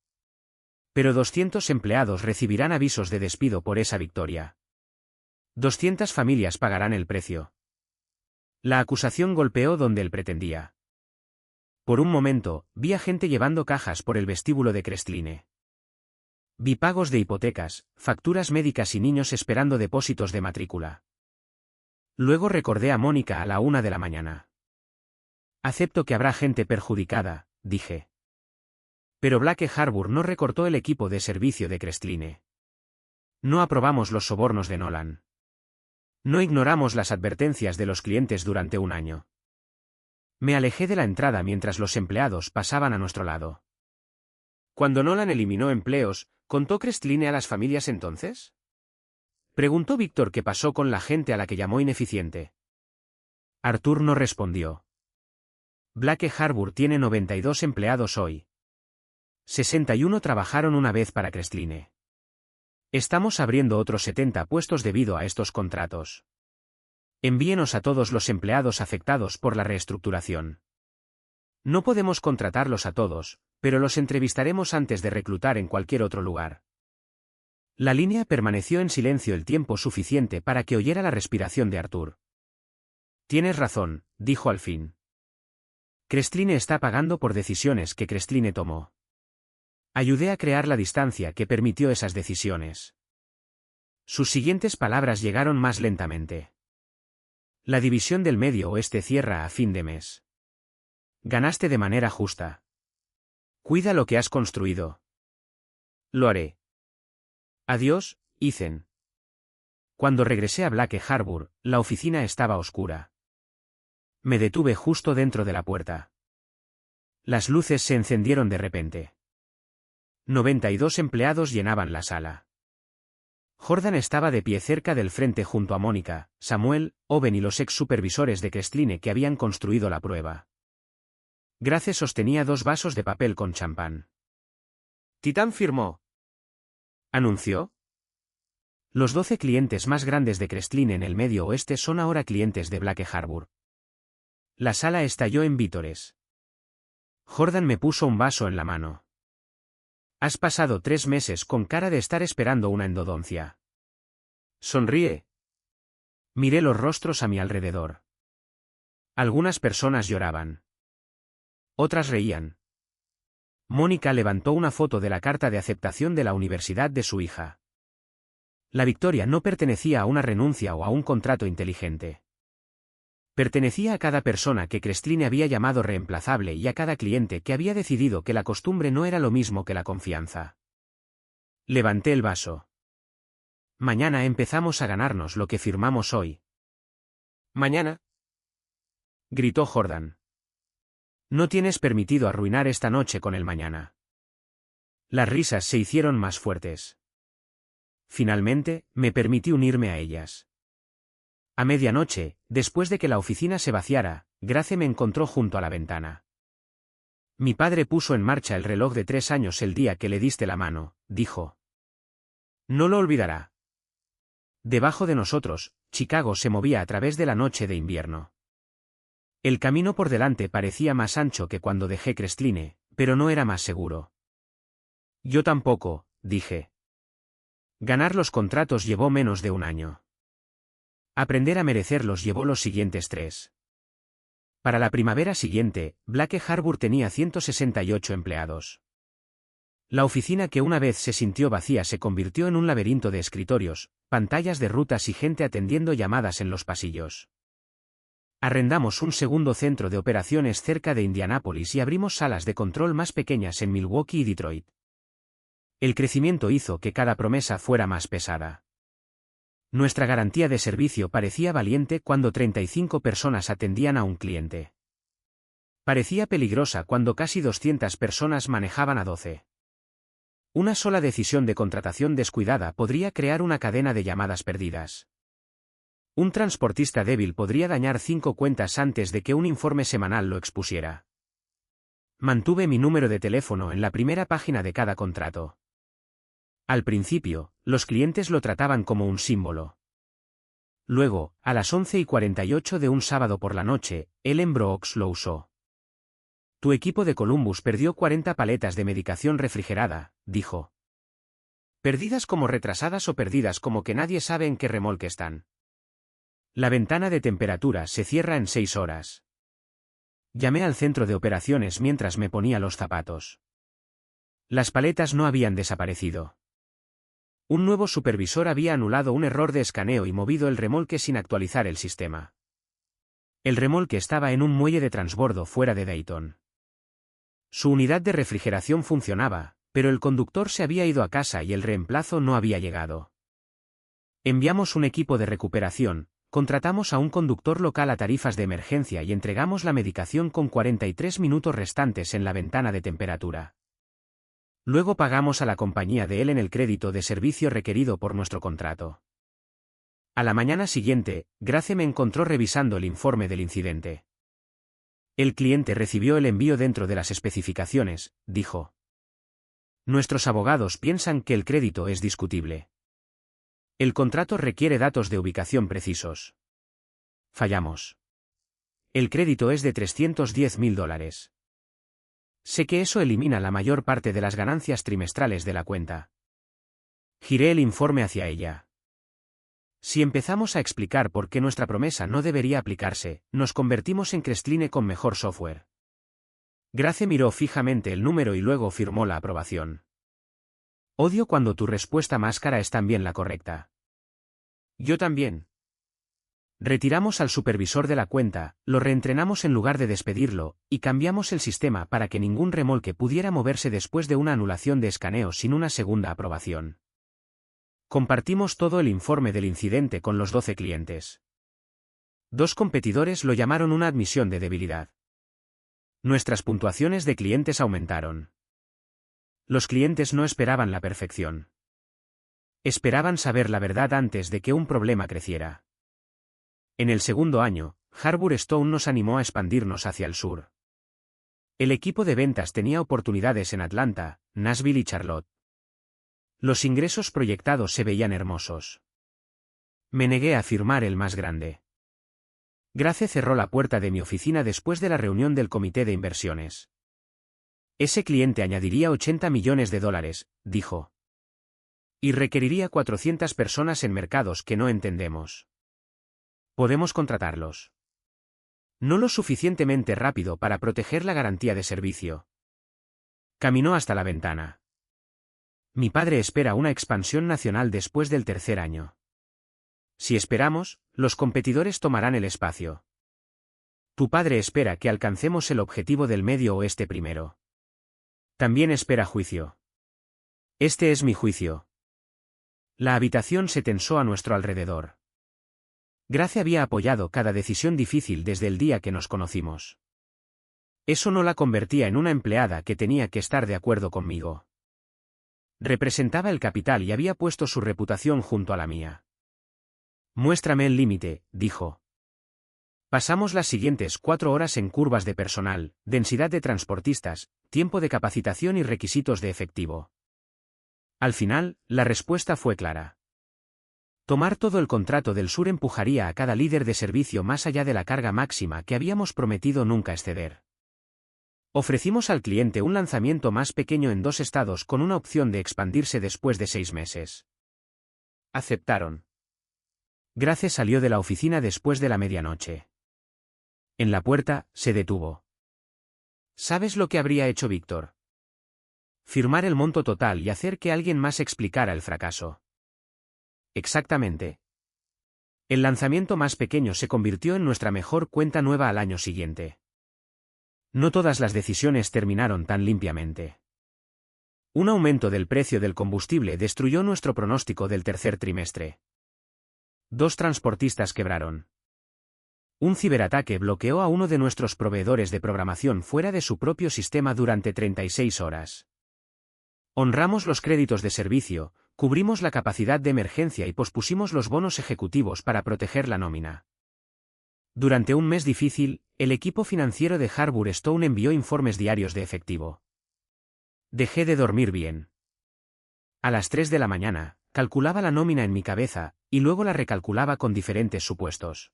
Pero 200 empleados recibirán avisos de despido por esa victoria. 200 familias pagarán el precio. La acusación golpeó donde él pretendía. Por un momento, vi a gente llevando cajas por el vestíbulo de Crestline. Vi pagos de hipotecas, facturas médicas y niños esperando depósitos de matrícula. Luego recordé a Mónica a la 1 de la mañana. Acepto que habrá gente perjudicada, dije. Pero Blake Harbour no recortó el equipo de servicio de Crestline. No aprobamos los sobornos de Nolan. No ignoramos las advertencias de los clientes durante un año. Me alejé de la entrada mientras los empleados pasaban a nuestro lado. Cuando Nolan eliminó empleos, ¿contó Crestline a las familias entonces? Preguntó Víctor qué pasó con la gente a la que llamó ineficiente. Arthur no respondió. Blake Harbour tiene 92 empleados hoy. 61 trabajaron una vez para Crestline. Estamos abriendo otros 70 puestos debido a estos contratos. Envíenos a todos los empleados afectados por la reestructuración. No podemos contratarlos a todos, pero los entrevistaremos antes de reclutar en cualquier otro lugar. La línea permaneció en silencio el tiempo suficiente para que oyera la respiración de Arthur. Tienes razón, dijo al fin. Crestline está pagando por decisiones que Crestline tomó. Ayudé a crear la distancia que permitió esas decisiones. Sus siguientes palabras llegaron más lentamente. La división del Medio Oeste cierra a fin de mes. Ganaste de manera justa. Cuida lo que has construido. Lo haré. Adiós, Ethan. Cuando regresé a Blake Harbour, la oficina estaba oscura. Me detuve justo dentro de la puerta. Las luces se encendieron de repente. 92 empleados llenaban la sala. Jordan estaba de pie cerca del frente junto a Mónica, Samuel, Owen y los ex supervisores de Crestline que habían construido la prueba. Grace sostenía 2 vasos de papel con champán. Titán firmó. ¿Anunció? Los 12 clientes más grandes de Crestline en el Medio Oeste son ahora clientes de Blake Harbor. La sala estalló en vítores. Jordan me puso un vaso en la mano. Has pasado 3 meses con cara de estar esperando una endodoncia. Sonríe. Miré los rostros a mi alrededor. Algunas personas lloraban. Otras reían. Mónica levantó una foto de la carta de aceptación de la universidad de su hija. La victoria no pertenecía a una renuncia o a un contrato inteligente. Pertenecía a cada persona que Crestline había llamado reemplazable y a cada cliente que había decidido que la costumbre no era lo mismo que la confianza. Levanté el vaso. Mañana empezamos a ganarnos lo que firmamos hoy. ¿Mañana? Gritó Jordan. No tienes permitido arruinar esta noche con el mañana. Las risas se hicieron más fuertes. Finalmente, me permití unirme a ellas. A medianoche, después de que la oficina se vaciara, Grace me encontró junto a la ventana. Mi padre puso en marcha el reloj de 3 años el día que le diste la mano, dijo. No lo olvidará. Debajo de nosotros, Chicago se movía a través de la noche de invierno. El camino por delante parecía más ancho que cuando dejé Crestline, pero no era más seguro. Yo tampoco, dije. Ganar los contratos llevó menos de un año. Aprender a merecerlos llevó los siguientes 3. Para la primavera siguiente, Blake Harbor tenía 168 empleados. La oficina que una vez se sintió vacía se convirtió en un laberinto de escritorios, pantallas de rutas y gente atendiendo llamadas en los pasillos. Arrendamos un segundo centro de operaciones cerca de Indianápolis y abrimos salas de control más pequeñas en Milwaukee y Detroit. El crecimiento hizo que cada promesa fuera más pesada. Nuestra garantía de servicio parecía valiente cuando 35 personas atendían a un cliente. Parecía peligrosa cuando casi 200 personas manejaban a 12. Una sola decisión de contratación descuidada podría crear una cadena de llamadas perdidas. Un transportista débil podría dañar 5 cuentas antes de que un informe semanal lo expusiera. Mantuve mi número de teléfono en la primera página de cada contrato. Al principio, los clientes lo trataban como un símbolo. Luego, a las 11:48 de un sábado por la noche, Ellen Brooks lo usó. Tu equipo de Columbus perdió 40 paletas de medicación refrigerada, dijo. Perdidas como retrasadas o perdidas como que nadie sabe en qué remolque están. La ventana de temperatura se cierra en 6 horas. Llamé al centro de operaciones mientras me ponía los zapatos. Las paletas no habían desaparecido. Un nuevo supervisor había anulado un error de escaneo y movido el remolque sin actualizar el sistema. El remolque estaba en un muelle de transbordo fuera de Dayton. Su unidad de refrigeración funcionaba, pero el conductor se había ido a casa y el reemplazo no había llegado. Enviamos un equipo de recuperación, contratamos a un conductor local a tarifas de emergencia y entregamos la medicación con 43 minutos restantes en la ventana de temperatura. Luego pagamos a la compañía de Ellen el crédito de servicio requerido por nuestro contrato. A la mañana siguiente, Grace me encontró revisando el informe del incidente. El cliente recibió el envío dentro de las especificaciones, dijo. Nuestros abogados piensan que el crédito es discutible. El contrato requiere datos de ubicación precisos. Fallamos. El crédito es de $310,000. Sé que eso elimina la mayor parte de las ganancias trimestrales de la cuenta. Giré el informe hacia ella. Si empezamos a explicar por qué nuestra promesa no debería aplicarse, nos convertimos en Crestline con mejor software. Grace miró fijamente el número y luego firmó la aprobación. Odio cuando tu respuesta máscara es también la correcta. Yo también. Retiramos al supervisor de la cuenta, lo reentrenamos en lugar de despedirlo, y cambiamos el sistema para que ningún remolque pudiera moverse después de una anulación de escaneo sin una segunda aprobación. Compartimos todo el informe del incidente con los 12 clientes. 2 competidores lo llamaron una admisión de debilidad. Nuestras puntuaciones de clientes aumentaron. Los clientes no esperaban la perfección. Esperaban saber la verdad antes de que un problema creciera. En el segundo año, Harbor Stone nos animó a expandirnos hacia el sur. El equipo de ventas tenía oportunidades en Atlanta, Nashville y Charlotte. Los ingresos proyectados se veían hermosos. Me negué a firmar el más grande. Grace cerró la puerta de mi oficina después de la reunión del comité de inversiones. Ese cliente añadiría $80 millones, dijo. Y requeriría 400 personas en mercados que no entendemos. Podemos contratarlos. No lo suficientemente rápido para proteger la garantía de servicio. Caminó hasta la ventana. Mi padre espera una expansión nacional después del tercer año. Si esperamos, los competidores tomarán el espacio. Tu padre espera que alcancemos el objetivo del Medio Oeste primero. También espera juicio. Este es mi juicio. La habitación se tensó a nuestro alrededor. Grace había apoyado cada decisión difícil desde el día que nos conocimos. Eso no la convertía en una empleada que tenía que estar de acuerdo conmigo. Representaba el capital y había puesto su reputación junto a la mía. Muéstrame el límite, dijo. Pasamos las siguientes 4 horas en curvas de personal, densidad de transportistas, tiempo de capacitación y requisitos de efectivo. Al final, la respuesta fue clara. Tomar todo el contrato del sur empujaría a cada líder de servicio más allá de la carga máxima que habíamos prometido nunca exceder. Ofrecimos al cliente un lanzamiento más pequeño en 2 estados con una opción de expandirse después de 6 meses. Aceptaron. Grace salió de la oficina después de la medianoche. En la puerta, se detuvo. ¿Sabes lo que habría hecho Víctor? Firmar el monto total y hacer que alguien más explicara el fracaso. Exactamente. El lanzamiento más pequeño se convirtió en nuestra mejor cuenta nueva al año siguiente. No todas las decisiones terminaron tan limpiamente. Un aumento del precio del combustible destruyó nuestro pronóstico del tercer trimestre. 2 transportistas quebraron. Un ciberataque bloqueó a uno de nuestros proveedores de programación fuera de su propio sistema durante 36 horas. Honramos los créditos de servicio, cubrimos la capacidad de emergencia y pospusimos los bonos ejecutivos para proteger la nómina. Durante un mes difícil, el equipo financiero de Harbour Stone envió informes diarios de efectivo. Dejé de dormir bien. A las 3 de la mañana, calculaba la nómina en mi cabeza, y luego la recalculaba con diferentes supuestos.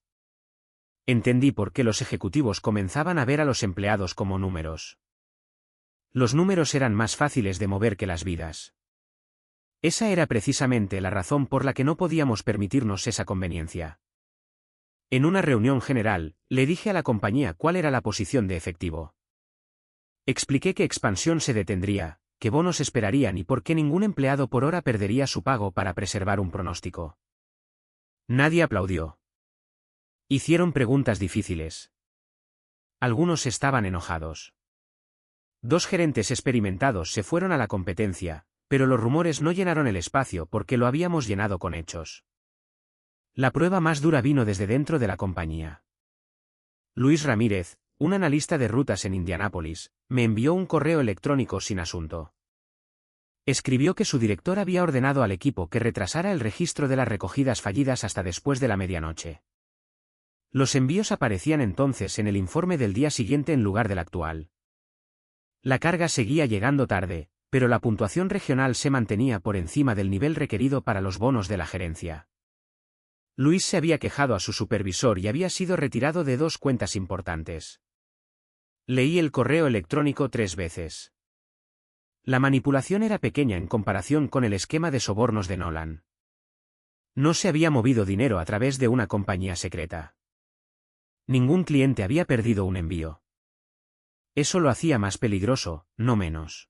Entendí por qué los ejecutivos comenzaban a ver a los empleados como números. Los números eran más fáciles de mover que las vidas. Esa era precisamente la razón por la que no podíamos permitirnos esa conveniencia. En una reunión general, le dije a la compañía cuál era la posición de efectivo. Expliqué que expansión se detendría, qué bonos esperarían y por qué ningún empleado por hora perdería su pago para preservar un pronóstico. Nadie aplaudió. Hicieron preguntas difíciles. Algunos estaban enojados. 2 gerentes experimentados se fueron a la competencia, pero los rumores no llenaron el espacio porque lo habíamos llenado con hechos. La prueba más dura vino desde dentro de la compañía. Luis Ramírez, un analista de rutas en Indianápolis, me envió un correo electrónico sin asunto. Escribió que su director había ordenado al equipo que retrasara el registro de las recogidas fallidas hasta después de la medianoche. Los envíos aparecían entonces en el informe del día siguiente en lugar del actual. La carga seguía llegando tarde, pero la puntuación regional se mantenía por encima del nivel requerido para los bonos de la gerencia. Luis se había quejado a su supervisor y había sido retirado de 2 cuentas importantes. Leí el correo electrónico 3 veces. La manipulación era pequeña en comparación con el esquema de sobornos de Nolan. No se había movido dinero a través de una compañía secreta. Ningún cliente había perdido un envío. Eso lo hacía más peligroso, no menos.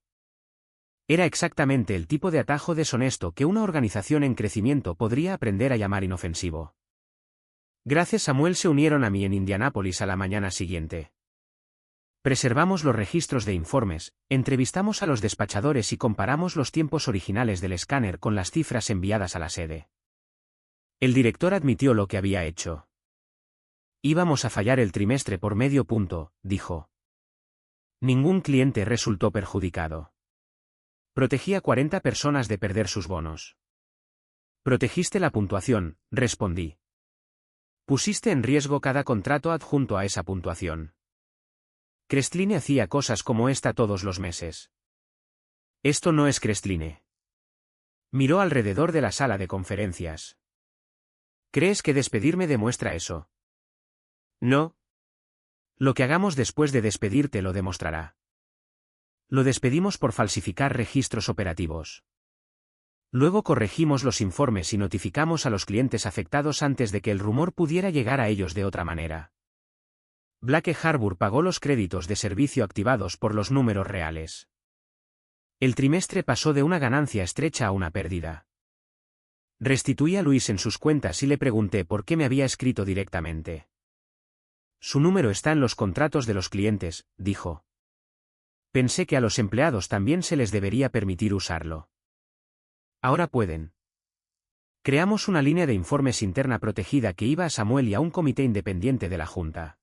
Era exactamente el tipo de atajo deshonesto que una organización en crecimiento podría aprender a llamar inofensivo. Grace y Samuel se unieron a mí en Indianápolis a la mañana siguiente. Preservamos los registros de informes, entrevistamos a los despachadores y comparamos los tiempos originales del escáner con las cifras enviadas a la sede. El director admitió lo que había hecho. Íbamos a fallar el trimestre por medio punto, dijo. Ningún cliente resultó perjudicado. Protegí a 40 personas de perder sus bonos. Protegiste la puntuación, respondí. Pusiste en riesgo cada contrato adjunto a esa puntuación. Crestline hacía cosas como esta todos los meses. Esto no es Crestline. Miró alrededor de la sala de conferencias. ¿Crees que despedirme demuestra eso? No. Lo que hagamos después de despedirte lo demostrará. Lo despedimos por falsificar registros operativos. Luego corregimos los informes y notificamos a los clientes afectados antes de que el rumor pudiera llegar a ellos de otra manera. Blake Harbour pagó los créditos de servicio activados por los números reales. El trimestre pasó de una ganancia estrecha a una pérdida. Restituí a Luis en sus cuentas y le pregunté por qué me había escrito directamente. Su número está en los contratos de los clientes, dijo. Pensé que a los empleados también se les debería permitir usarlo. Ahora pueden. Creamos una línea de informes interna protegida que iba a Samuel y a un comité independiente de la Junta.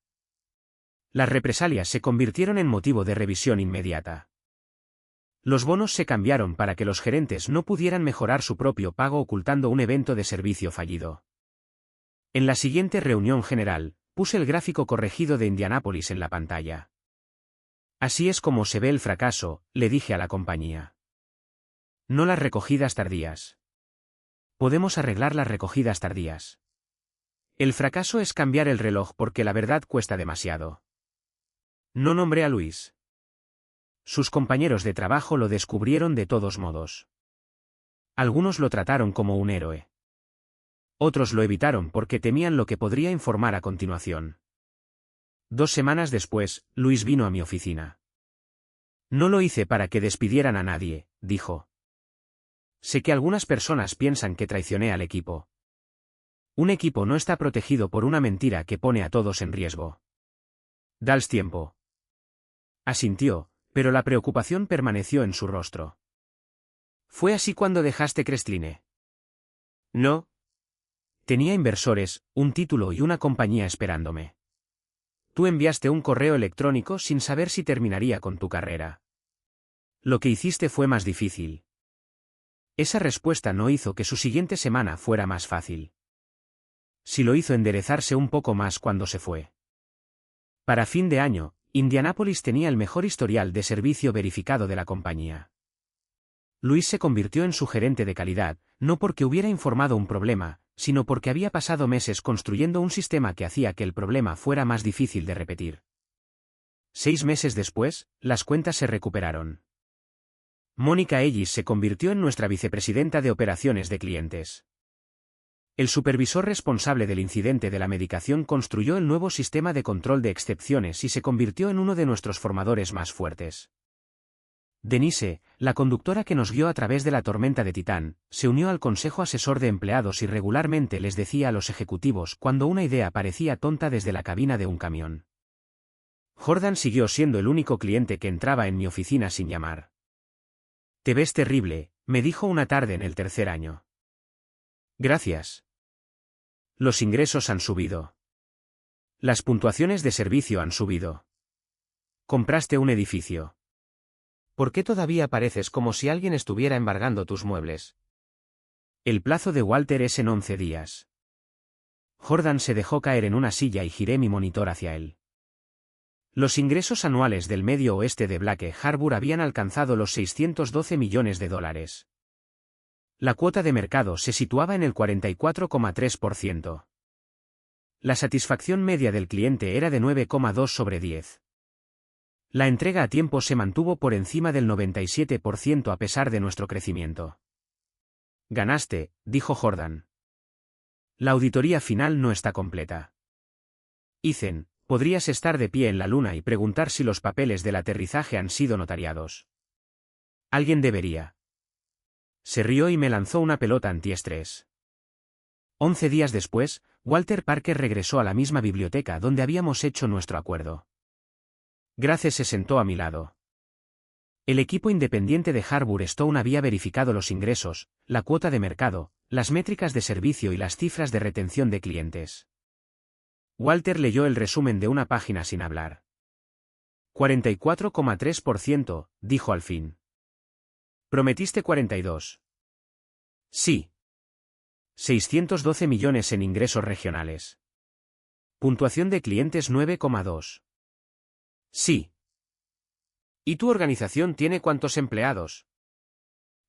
Las represalias se convirtieron en motivo de revisión inmediata. Los bonos se cambiaron para que los gerentes no pudieran mejorar su propio pago ocultando un evento de servicio fallido. En la siguiente reunión general, puse el gráfico corregido de Indianápolis en la pantalla. Así es como se ve el fracaso, le dije a la compañía. No las recogidas tardías. Podemos arreglar las recogidas tardías. El fracaso es cambiar el reloj porque la verdad cuesta demasiado. No nombré a Luis. Sus compañeros de trabajo lo descubrieron de todos modos. Algunos lo trataron como un héroe. Otros lo evitaron porque temían lo que podría informar a continuación. 2 semanas después, Luis vino a mi oficina. No lo hice para que despidieran a nadie, dijo. Sé que algunas personas piensan que traicioné al equipo. Un equipo no está protegido por una mentira que pone a todos en riesgo. Dales tiempo. Asintió, pero la preocupación permaneció en su rostro. ¿Fue así cuando dejaste Crestline? No. Tenía inversores, un título y una compañía esperándome. Tú enviaste un correo electrónico sin saber si terminaría con tu carrera. Lo que hiciste fue más difícil. Esa respuesta no hizo que su siguiente semana fuera más fácil. Sí lo hizo enderezarse un poco más cuando se fue. Para fin de año, Indianápolis tenía el mejor historial de servicio verificado de la compañía. Luis se convirtió en su gerente de calidad, no porque hubiera informado un problema, sino porque había pasado meses construyendo un sistema que hacía que el problema fuera más difícil de repetir. 6 meses después, las cuentas se recuperaron. Mónica Ellis se convirtió en nuestra vicepresidenta de operaciones de clientes. El supervisor responsable del incidente de la medicación construyó el nuevo sistema de control de excepciones y se convirtió en uno de nuestros formadores más fuertes. Denise, la conductora que nos guió a través de la tormenta de Titán, se unió al consejo asesor de empleados y regularmente les decía a los ejecutivos cuando una idea parecía tonta desde la cabina de un camión. Jordan siguió siendo el único cliente que entraba en mi oficina sin llamar. Te ves terrible, me dijo una tarde en el 3er año. Gracias. Los ingresos han subido. Las puntuaciones de servicio han subido. Compraste un edificio. ¿Por qué todavía pareces como si alguien estuviera embargando tus muebles? El plazo de Walter es en 11 días. Jordan se dejó caer en una silla y giré mi monitor hacia él. Los ingresos anuales del medio oeste de Blake Harbour habían alcanzado los $612 millones. La cuota de mercado se situaba en el 44,3%. La satisfacción media del cliente era de 9,2 sobre 10. La entrega a tiempo se mantuvo por encima del 97% a pesar de nuestro crecimiento. Ganaste, dijo Jordan. La auditoría final no está completa. Ethan, podrías estar de pie en la luna y preguntar si los papeles del aterrizaje han sido notariados. Alguien debería. Se rió y me lanzó una pelota antiestrés. 11 días después, Walter Parker regresó a la misma biblioteca donde habíamos hecho nuestro acuerdo. Grace se sentó a mi lado. El equipo independiente de Harbour Stone había verificado los ingresos, la cuota de mercado, las métricas de servicio y las cifras de retención de clientes. Walter leyó el resumen de una página sin hablar. 44,3%, dijo al fin. Prometiste 42. Sí. 612 millones en ingresos regionales. Puntuación de clientes 9,2. Sí. ¿Y tu organización tiene cuántos empleados?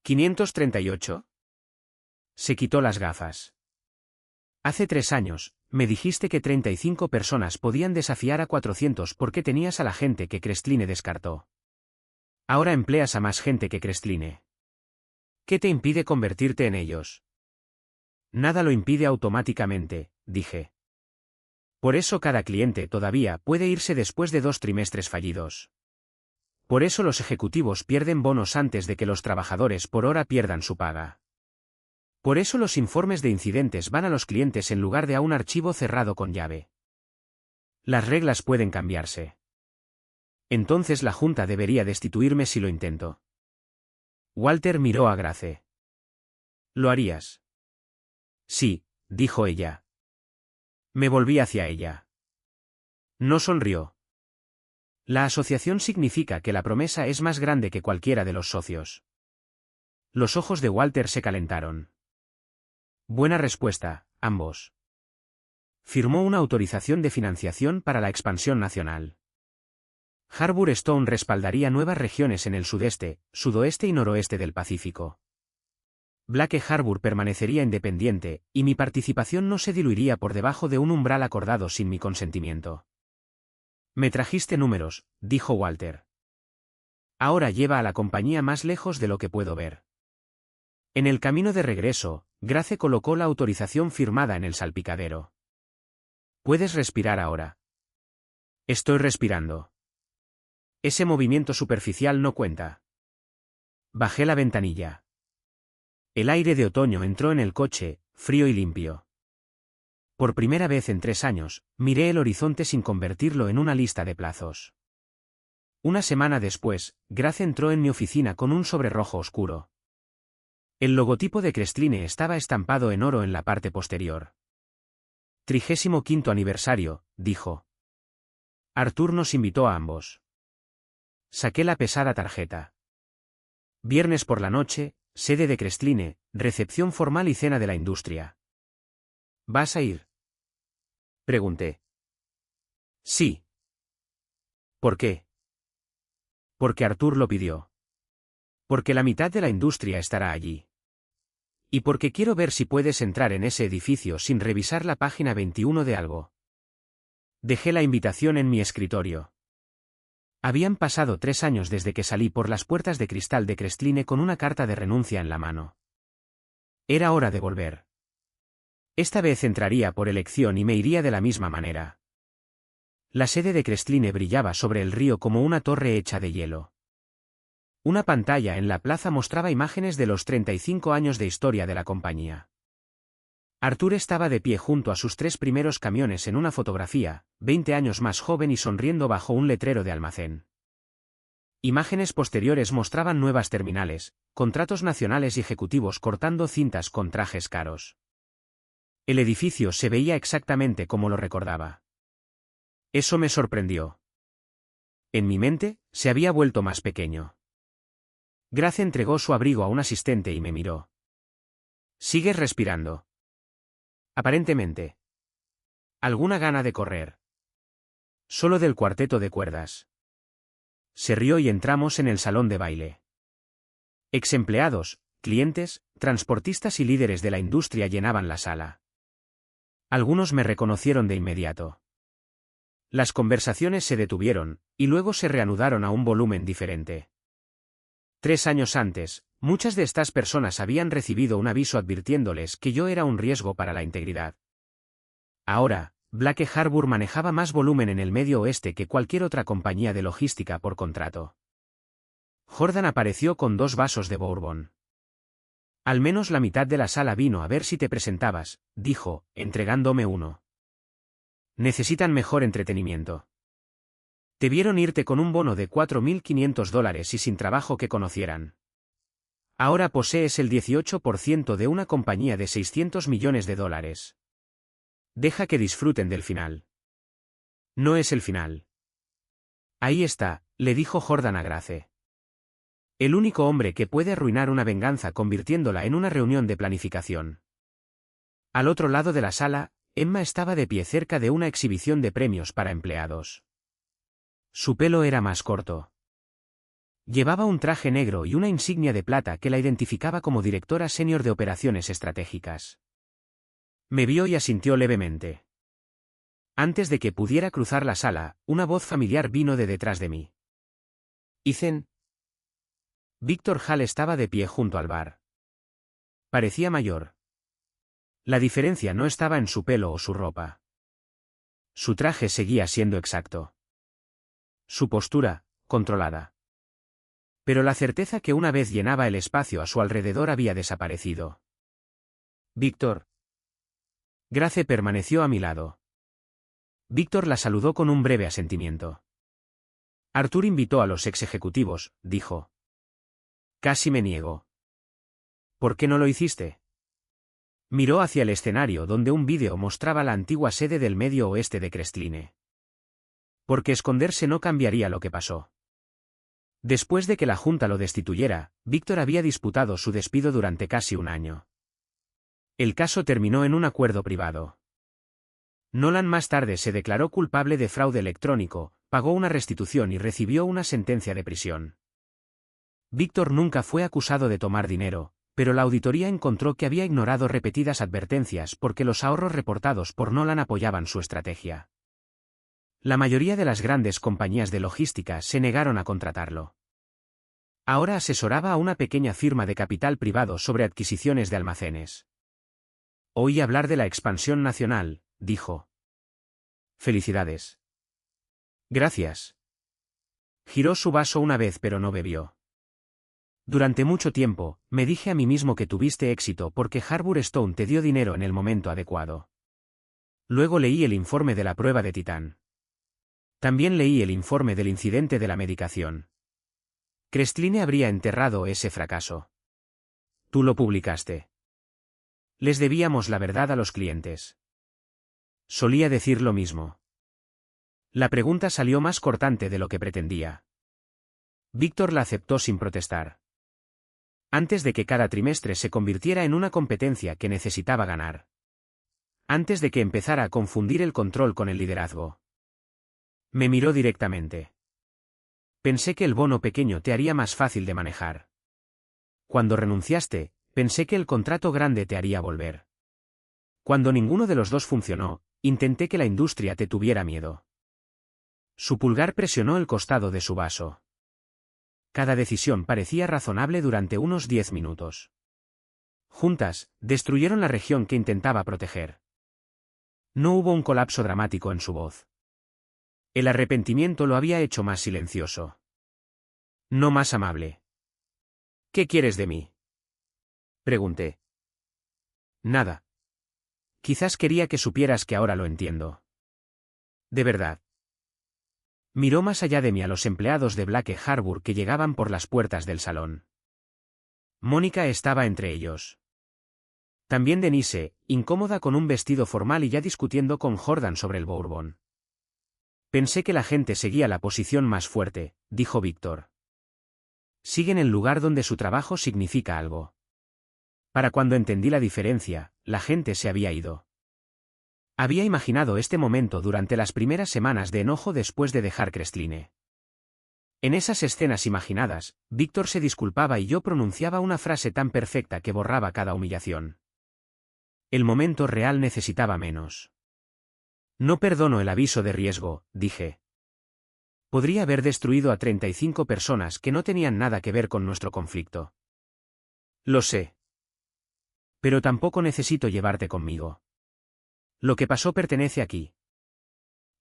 538. Se quitó las gafas. Hace 3 años, me dijiste que 35 personas podían desafiar a 400 porque tenías a la gente que Crestline descartó. Ahora empleas a más gente que Crestline. ¿Qué te impide convertirte en ellos? Nada lo impide automáticamente, dije. Por eso cada cliente todavía puede irse después de 2 trimestres fallidos. Por eso los ejecutivos pierden bonos antes de que los trabajadores por hora pierdan su paga. Por eso los informes de incidentes van a los clientes en lugar de a un archivo cerrado con llave. Las reglas pueden cambiarse. Entonces la Junta debería destituirme si lo intento. Walter miró a Grace. ¿Lo harías? Sí, dijo ella. Me volví hacia ella. No sonrió. La asociación significa que la promesa es más grande que cualquiera de los socios. Los ojos de Walter se calentaron. Buena respuesta, ambos. Firmó una autorización de financiación para la expansión nacional. Harbour Stone respaldaría nuevas regiones en el sudeste, sudoeste y noroeste del Pacífico. Blake Harbour permanecería independiente, y mi participación no se diluiría por debajo de un umbral acordado sin mi consentimiento. Me trajiste números, dijo Walter. Ahora lleva a la compañía más lejos de lo que puedo ver. En el camino de regreso, Grace colocó la autorización firmada en el salpicadero. Puedes respirar ahora. Estoy respirando. Ese movimiento superficial no cuenta. Bajé la ventanilla. El aire de otoño entró en el coche, frío y limpio. Por primera vez en 3 años, miré el horizonte sin convertirlo en una lista de plazos. Una semana después, Grace entró en mi oficina con un sobre rojo oscuro. El logotipo de Crestline estaba estampado en oro en la parte posterior. 35º aniversario, dijo. Arthur nos invitó a ambos. Saqué la pesada tarjeta. Viernes por la noche, sede de Crestline, recepción formal y cena de la industria. ¿Vas a ir? Pregunté. Sí. ¿Por qué? Porque Arthur lo pidió. Porque la mitad de la industria estará allí. Y porque quiero ver si puedes entrar en ese edificio sin revisar la página 21 de algo. Dejé la invitación en mi escritorio. Habían pasado 3 años desde que salí por las puertas de cristal de Crestline con una carta de renuncia en la mano. Era hora de volver. Esta vez entraría por elección y me iría de la misma manera. La sede de Crestline brillaba sobre el río como una torre hecha de hielo. Una pantalla en la plaza mostraba imágenes de los 35 años de historia de la compañía. Arthur estaba de pie junto a sus 3 primeros camiones en una fotografía, 20 años más joven y sonriendo bajo un letrero de almacén. Imágenes posteriores mostraban nuevas terminales, contratos nacionales y ejecutivos cortando cintas con trajes caros. El edificio se veía exactamente como lo recordaba. Eso me sorprendió. En mi mente, se había vuelto más pequeño. Grace entregó su abrigo a un asistente y me miró. ¿Sigues respirando? Aparentemente. ¿Alguna gana de correr? Solo del cuarteto de cuerdas. Se rió y entramos en el salón de baile. Exempleados, clientes, transportistas y líderes de la industria llenaban la sala. Algunos me reconocieron de inmediato. Las conversaciones se detuvieron, y luego se reanudaron a un volumen diferente. 3 años antes, muchas de estas personas habían recibido un aviso advirtiéndoles que yo era un riesgo para la integridad. Ahora, Blake Harbour manejaba más volumen en el Medio Oeste que cualquier otra compañía de logística por contrato. Jordan apareció con 2 vasos de bourbon. Al menos la mitad de la sala vino a ver si te presentabas, dijo, entregándome uno. Necesitan mejor entretenimiento. Te vieron irte con un bono de $4.500 y sin trabajo que conocieran. Ahora posees el 18% de una compañía de $600 millones. Deja que disfruten del final. No es el final. Ahí está, le dijo Jordan a Grace. El único hombre que puede arruinar una venganza convirtiéndola en una reunión de planificación. Al otro lado de la sala, Emma estaba de pie cerca de una exhibición de premios para empleados. Su pelo era más corto. Llevaba un traje negro y una insignia de plata que la identificaba como directora senior de operaciones estratégicas. Me vio y asintió levemente. Antes de que pudiera cruzar la sala, una voz familiar vino de detrás de mí. Ethan. Víctor Hall estaba de pie junto al bar. Parecía mayor. La diferencia no estaba en su pelo o su ropa. Su traje seguía siendo exacto. Su postura, controlada. Pero la certeza que una vez llenaba el espacio a su alrededor había desaparecido. Víctor. Grace permaneció a mi lado. Víctor la saludó con un breve asentimiento. Arthur invitó a los ex ejecutivos, dijo. Casi me niego. ¿Por qué no lo hiciste? Miró hacia el escenario donde un vídeo mostraba la antigua sede del Medio Oeste de Crestline. Porque esconderse no cambiaría lo que pasó. Después de que la Junta lo destituyera, Víctor había disputado su despido durante casi un año. El caso terminó en un acuerdo privado. Nolan más tarde se declaró culpable de fraude electrónico, pagó una restitución y recibió una sentencia de prisión. Víctor nunca fue acusado de tomar dinero, pero la auditoría encontró que había ignorado repetidas advertencias porque los ahorros reportados por Nolan apoyaban su estrategia. La mayoría de las grandes compañías de logística se negaron a contratarlo. Ahora asesoraba a una pequeña firma de capital privado sobre adquisiciones de almacenes. Oí hablar de la expansión nacional, dijo. Felicidades. Gracias. Giró su vaso una vez pero no bebió. Durante mucho tiempo, me dije a mí mismo que tuviste éxito porque Harbour Stone te dio dinero en el momento adecuado. Luego leí el informe de la prueba de Titán. También leí el informe del incidente de la medicación. Crestline habría enterrado ese fracaso. Tú lo publicaste. Les debíamos la verdad a los clientes. Solía decir lo mismo. La pregunta salió más cortante de lo que pretendía. Víctor la aceptó sin protestar. Antes de que cada trimestre se convirtiera en una competencia que necesitaba ganar. Antes de que empezara a confundir el control con el liderazgo. Me miró directamente. Pensé que el bono pequeño te haría más fácil de manejar. Cuando renunciaste, pensé que el contrato grande te haría volver. Cuando ninguno de los dos funcionó, intenté que la industria te tuviera miedo. Su pulgar presionó el costado de su vaso. Cada decisión parecía razonable durante unos 10 minutos. Juntas, destruyeron la región que intentaba proteger. No hubo un colapso dramático en su voz. El arrepentimiento lo había hecho más silencioso. No más amable. ¿Qué quieres de mí? Pregunté. Nada. Quizás quería que supieras que ahora lo entiendo. De verdad. Miró más allá de mí a los empleados de Blake Harbour que llegaban por las puertas del salón. Mónica estaba entre ellos. También Denise, incómoda con un vestido formal y ya discutiendo con Jordan sobre el Bourbon. Pensé que la gente seguía la posición más fuerte, dijo Víctor. Siguen el lugar donde su trabajo significa algo. Para cuando entendí la diferencia, la gente se había ido. Había imaginado este momento durante las primeras semanas de enojo después de dejar Crestline. En esas escenas imaginadas, Víctor se disculpaba y yo pronunciaba una frase tan perfecta que borraba cada humillación. El momento real necesitaba menos. No perdono el aviso de riesgo, dije. Podría haber destruido a 35 personas que no tenían nada que ver con nuestro conflicto. Lo sé. Pero tampoco necesito llevarte conmigo. Lo que pasó pertenece aquí.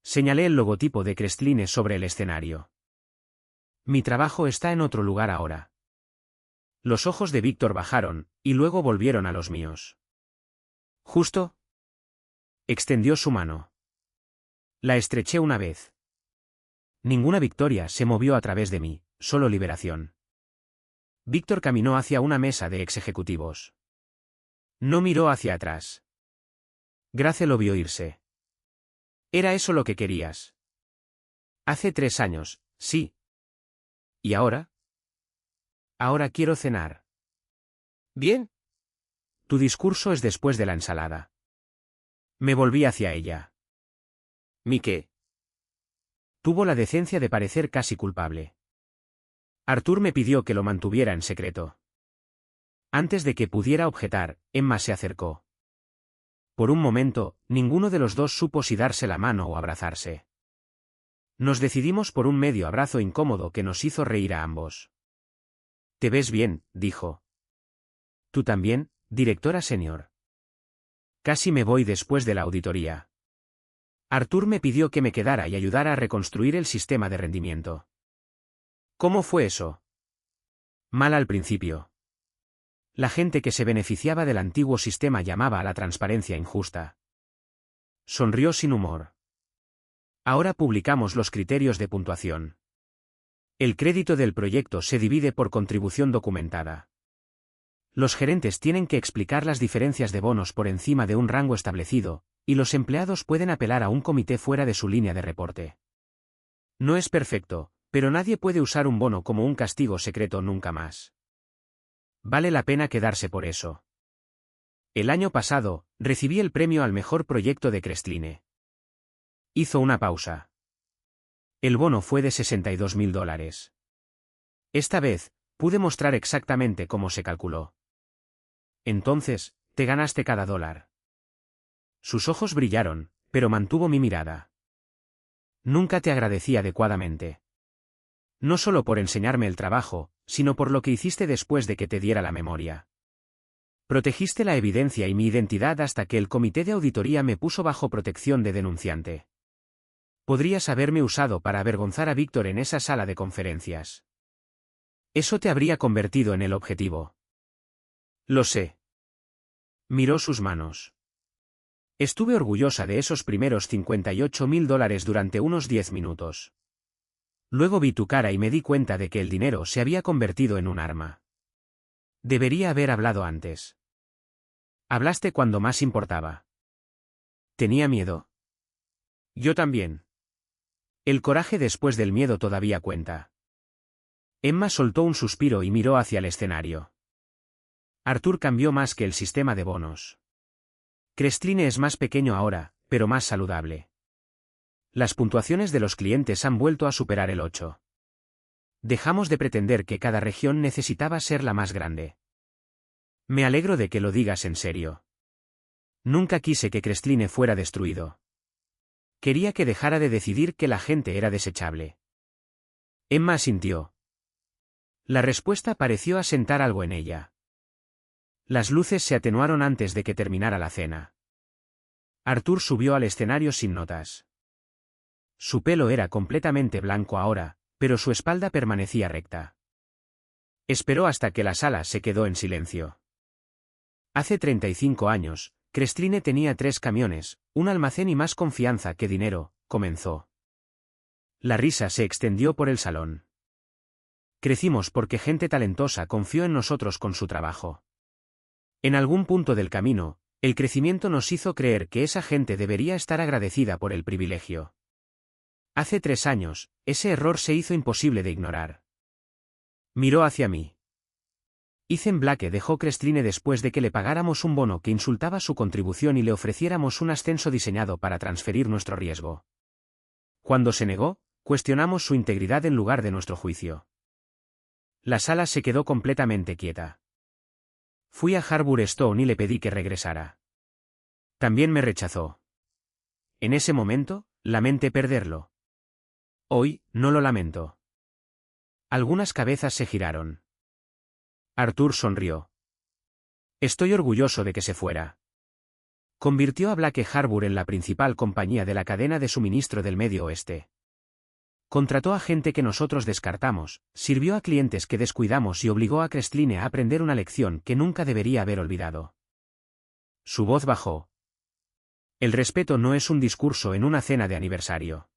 Señalé el logotipo de Crestline sobre el escenario. Mi trabajo está en otro lugar ahora. Los ojos de Víctor bajaron, y luego volvieron a los míos. ¿Justo? Extendió su mano. La estreché una vez. Ninguna victoria se movió a través de mí, solo liberación. Víctor caminó hacia una mesa de ex ejecutivos. No miró hacia atrás. Grace lo vio irse. ¿Era eso lo que querías? Hace 3 años, sí. ¿Y ahora? Ahora quiero cenar. Bien. Tu discurso es después de la ensalada. Me volví hacia ella. ¿Mi qué? Tuvo la decencia de parecer casi culpable. Arthur me pidió que lo mantuviera en secreto. Antes de que pudiera objetar, Emma se acercó. Por un momento, ninguno de los dos supo si darse la mano o abrazarse. Nos decidimos por un medio abrazo incómodo que nos hizo reír a ambos. «Te ves bien», dijo. «Tú también, directora senior». Casi me voy después de la auditoría. Arthur me pidió que me quedara y ayudara a reconstruir el sistema de rendimiento. ¿Cómo fue eso? Mal al principio. La gente que se beneficiaba del antiguo sistema llamaba a la transparencia injusta. Sonrió sin humor. Ahora publicamos los criterios de puntuación. El crédito del proyecto se divide por contribución documentada. Los gerentes tienen que explicar las diferencias de bonos por encima de un rango establecido, y los empleados pueden apelar a un comité fuera de su línea de reporte. No es perfecto, pero nadie puede usar un bono como un castigo secreto nunca más. Vale la pena quedarse por eso. El año pasado, recibí el premio al mejor proyecto de Crestline. Hizo una pausa. El bono fue de $62.000. Esta vez, pude mostrar exactamente cómo se calculó. Entonces, te ganaste cada dólar. Sus ojos brillaron, pero mantuvo mi mirada. Nunca te agradecí adecuadamente. No solo por enseñarme el trabajo, sino por lo que hiciste después de que te diera la memoria. Protegiste la evidencia y mi identidad hasta que el comité de auditoría me puso bajo protección de denunciante. Podrías haberme usado para avergonzar a Víctor en esa sala de conferencias. Eso te habría convertido en el objetivo. Lo sé. Miró sus manos. Estuve orgullosa de esos primeros $58.000 durante unos 10 minutos. Luego vi tu cara y me di cuenta de que el dinero se había convertido en un arma. Debería haber hablado antes. Hablaste cuando más importaba. Tenía miedo. Yo también. El coraje después del miedo todavía cuenta. Emma soltó un suspiro y miró hacia el escenario. Arthur cambió más que el sistema de bonos. Crestline es más pequeño ahora, pero más saludable. Las puntuaciones de los clientes han vuelto a superar el 8. Dejamos de pretender que cada región necesitaba ser la más grande. Me alegro de que lo digas en serio. Nunca quise que Crestline fuera destruido. Quería que dejara de decidir que la gente era desechable. Emma asintió. La respuesta pareció asentar algo en ella. Las luces se atenuaron antes de que terminara la cena. Arthur subió al escenario sin notas. Su pelo era completamente blanco ahora, pero su espalda permanecía recta. Esperó hasta que la sala se quedó en silencio. Hace 35 años, Crestline tenía 3 camiones, un almacén y más confianza que dinero, comenzó. La risa se extendió por el salón. Crecimos porque gente talentosa confió en nosotros con su trabajo. En algún punto del camino, el crecimiento nos hizo creer que esa gente debería estar agradecida por el privilegio. Hace 3 años, ese error se hizo imposible de ignorar. Miró hacia mí. Ethan Blake dejó Crestline después de que le pagáramos un bono que insultaba su contribución y le ofreciéramos un ascenso diseñado para transferir nuestro riesgo. Cuando se negó, cuestionamos su integridad en lugar de nuestro juicio. La sala se quedó completamente quieta. Fui a Harbour Stone y le pedí que regresara. También me rechazó. En ese momento, lamenté perderlo. Hoy, no lo lamento. Algunas cabezas se giraron. Arthur sonrió. Estoy orgulloso de que se fuera. Convirtió a Blake Harbour en la principal compañía de la cadena de suministro del Medio Oeste. Contrató a gente que nosotros descartamos, sirvió a clientes que descuidamos y obligó a Crestline a aprender una lección que nunca debería haber olvidado. Su voz bajó. El respeto no es un discurso en una cena de aniversario.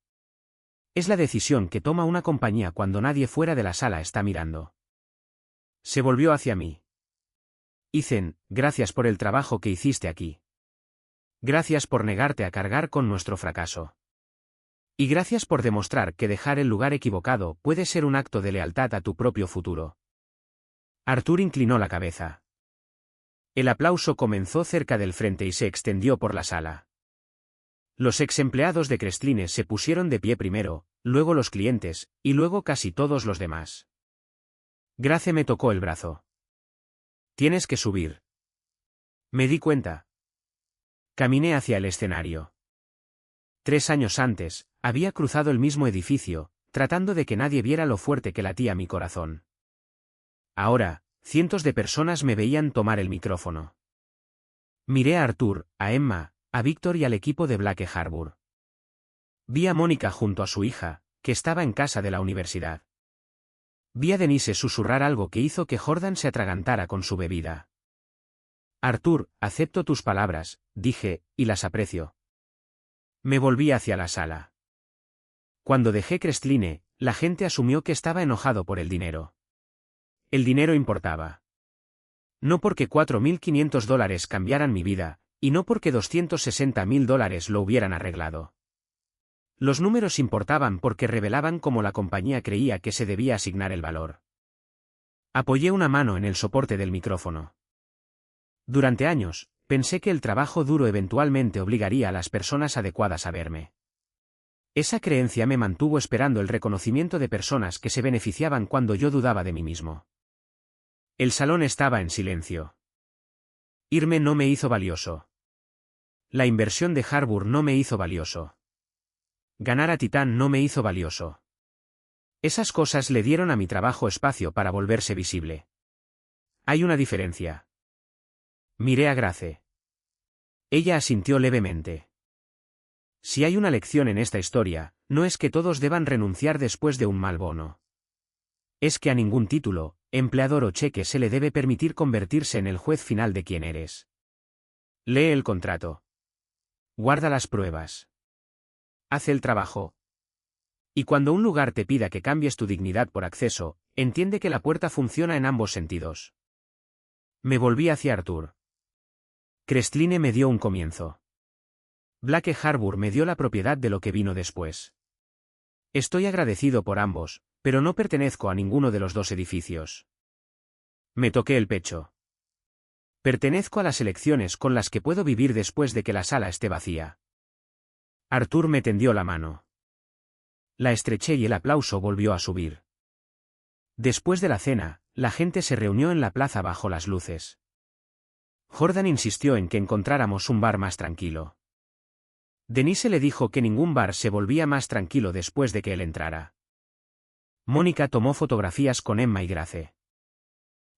Es la decisión que toma una compañía cuando nadie fuera de la sala está mirando. Se volvió hacia mí. Ethan, gracias por el trabajo que hiciste aquí. Gracias por negarte a cargar con nuestro fracaso. Y gracias por demostrar que dejar el lugar equivocado puede ser un acto de lealtad a tu propio futuro. Arthur inclinó la cabeza. El aplauso comenzó cerca del frente y se extendió por la sala. Los ex empleados de Crestline se pusieron de pie primero, luego los clientes, y luego casi todos los demás. Grace me tocó el brazo. Tienes que subir. Me di cuenta. Caminé hacia el escenario. 3 años antes, había cruzado el mismo edificio, tratando de que nadie viera lo fuerte que latía mi corazón. Ahora, cientos de personas me veían tomar el micrófono. Miré a Arthur, a Emma, a Víctor y al equipo de Black Harbour. Vi a Mónica junto a su hija, que estaba en casa de la universidad. Vi a Denise susurrar algo que hizo que Jordan se atragantara con su bebida. Arthur, acepto tus palabras, dije, y las aprecio. Me volví hacia la sala. Cuando dejé Crestline, la gente asumió que estaba enojado por el dinero. El dinero importaba. No porque $4.500 cambiaran mi vida, y no porque $260.000 lo hubieran arreglado. Los números importaban porque revelaban cómo la compañía creía que se debía asignar el valor. Apoyé una mano en el soporte del micrófono. Durante años, pensé que el trabajo duro eventualmente obligaría a las personas adecuadas a verme. Esa creencia me mantuvo esperando el reconocimiento de personas que se beneficiaban cuando yo dudaba de mí mismo. El salón estaba en silencio. Irme no me hizo valioso. La inversión de Harbour no me hizo valioso. Ganar a Titán no me hizo valioso. Esas cosas le dieron a mi trabajo espacio para volverse visible. Hay una diferencia. Miré a Grace. Ella asintió levemente. Si hay una lección en esta historia, no es que todos deban renunciar después de un mal bono. Es que a ningún título, empleador o cheque se le debe permitir convertirse en el juez final de quién eres. Lee el contrato. Guarda las pruebas. Haz el trabajo. Y cuando un lugar te pida que cambies tu dignidad por acceso, entiende que la puerta funciona en ambos sentidos. Me volví hacia Arthur. Crestline me dio un comienzo. Black Harbour me dio la propiedad de lo que vino después. Estoy agradecido por ambos, pero no pertenezco a ninguno de los dos edificios. Me toqué el pecho. Pertenezco a las elecciones con las que puedo vivir después de que la sala esté vacía. Arthur me tendió la mano. La estreché y el aplauso volvió a subir. Después de la cena, la gente se reunió en la plaza bajo las luces. Jordan insistió en que encontráramos un bar más tranquilo. Denise le dijo que ningún bar se volvía más tranquilo después de que él entrara. Mónica tomó fotografías con Emma y Grace.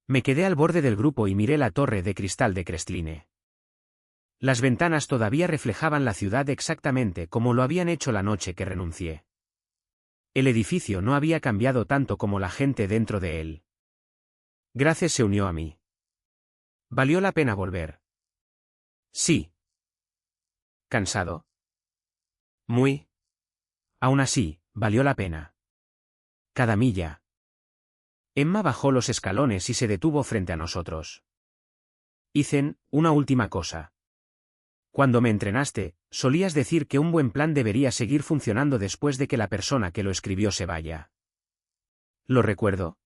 Me quedé al borde del grupo y miré la torre de cristal de Crestline. Las ventanas todavía reflejaban la ciudad exactamente como lo habían hecho la noche que renuncié. El edificio no había cambiado tanto como la gente dentro de él. Grace se unió a mí. ¿Valió la pena volver? Sí. ¿Cansado? Muy. Aún así, valió la pena. Cada milla. Emma bajó los escalones y se detuvo frente a nosotros. Ethan, una última cosa. Cuando me entrenaste, solías decir que un buen plan debería seguir funcionando después de que la persona que lo escribió se vaya. ¿Lo recuerdo?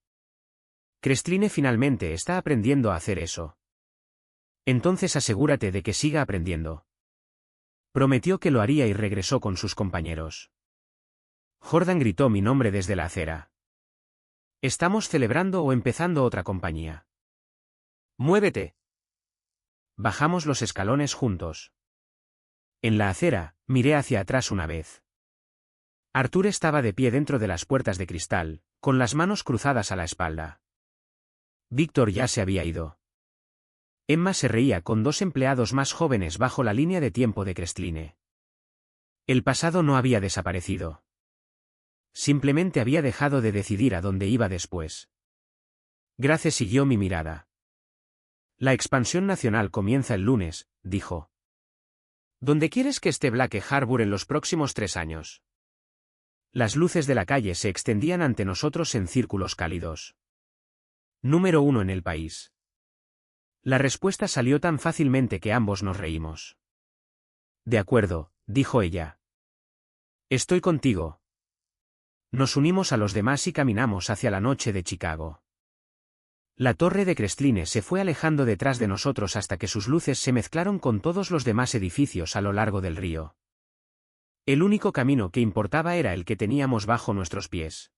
Crestline finalmente está aprendiendo a hacer eso. Entonces asegúrate de que siga aprendiendo. Prometió que lo haría y regresó con sus compañeros. Jordan gritó mi nombre desde la acera. ¿Estamos celebrando o empezando otra compañía? ¡Muévete! Bajamos los escalones juntos. En la acera, miré hacia atrás una vez. Arthur estaba de pie dentro de las puertas de cristal, con las manos cruzadas a la espalda. Víctor ya se había ido. Emma se reía con 2 empleados más jóvenes bajo la línea de tiempo de Crestline. El pasado no había desaparecido. Simplemente había dejado de decidir a dónde iba después. Grace siguió mi mirada. La expansión nacional comienza el lunes, dijo. ¿Dónde quieres que esté Black Harbour en los próximos 3 años? Las luces de la calle se extendían ante nosotros en círculos cálidos. Número 1 en el país. La respuesta salió tan fácilmente que ambos nos reímos. De acuerdo, dijo ella. Estoy contigo. Nos unimos a los demás y caminamos hacia la noche de Chicago. La torre de Crestline se fue alejando detrás de nosotros hasta que sus luces se mezclaron con todos los demás edificios a lo largo del río. El único camino que importaba era el que teníamos bajo nuestros pies.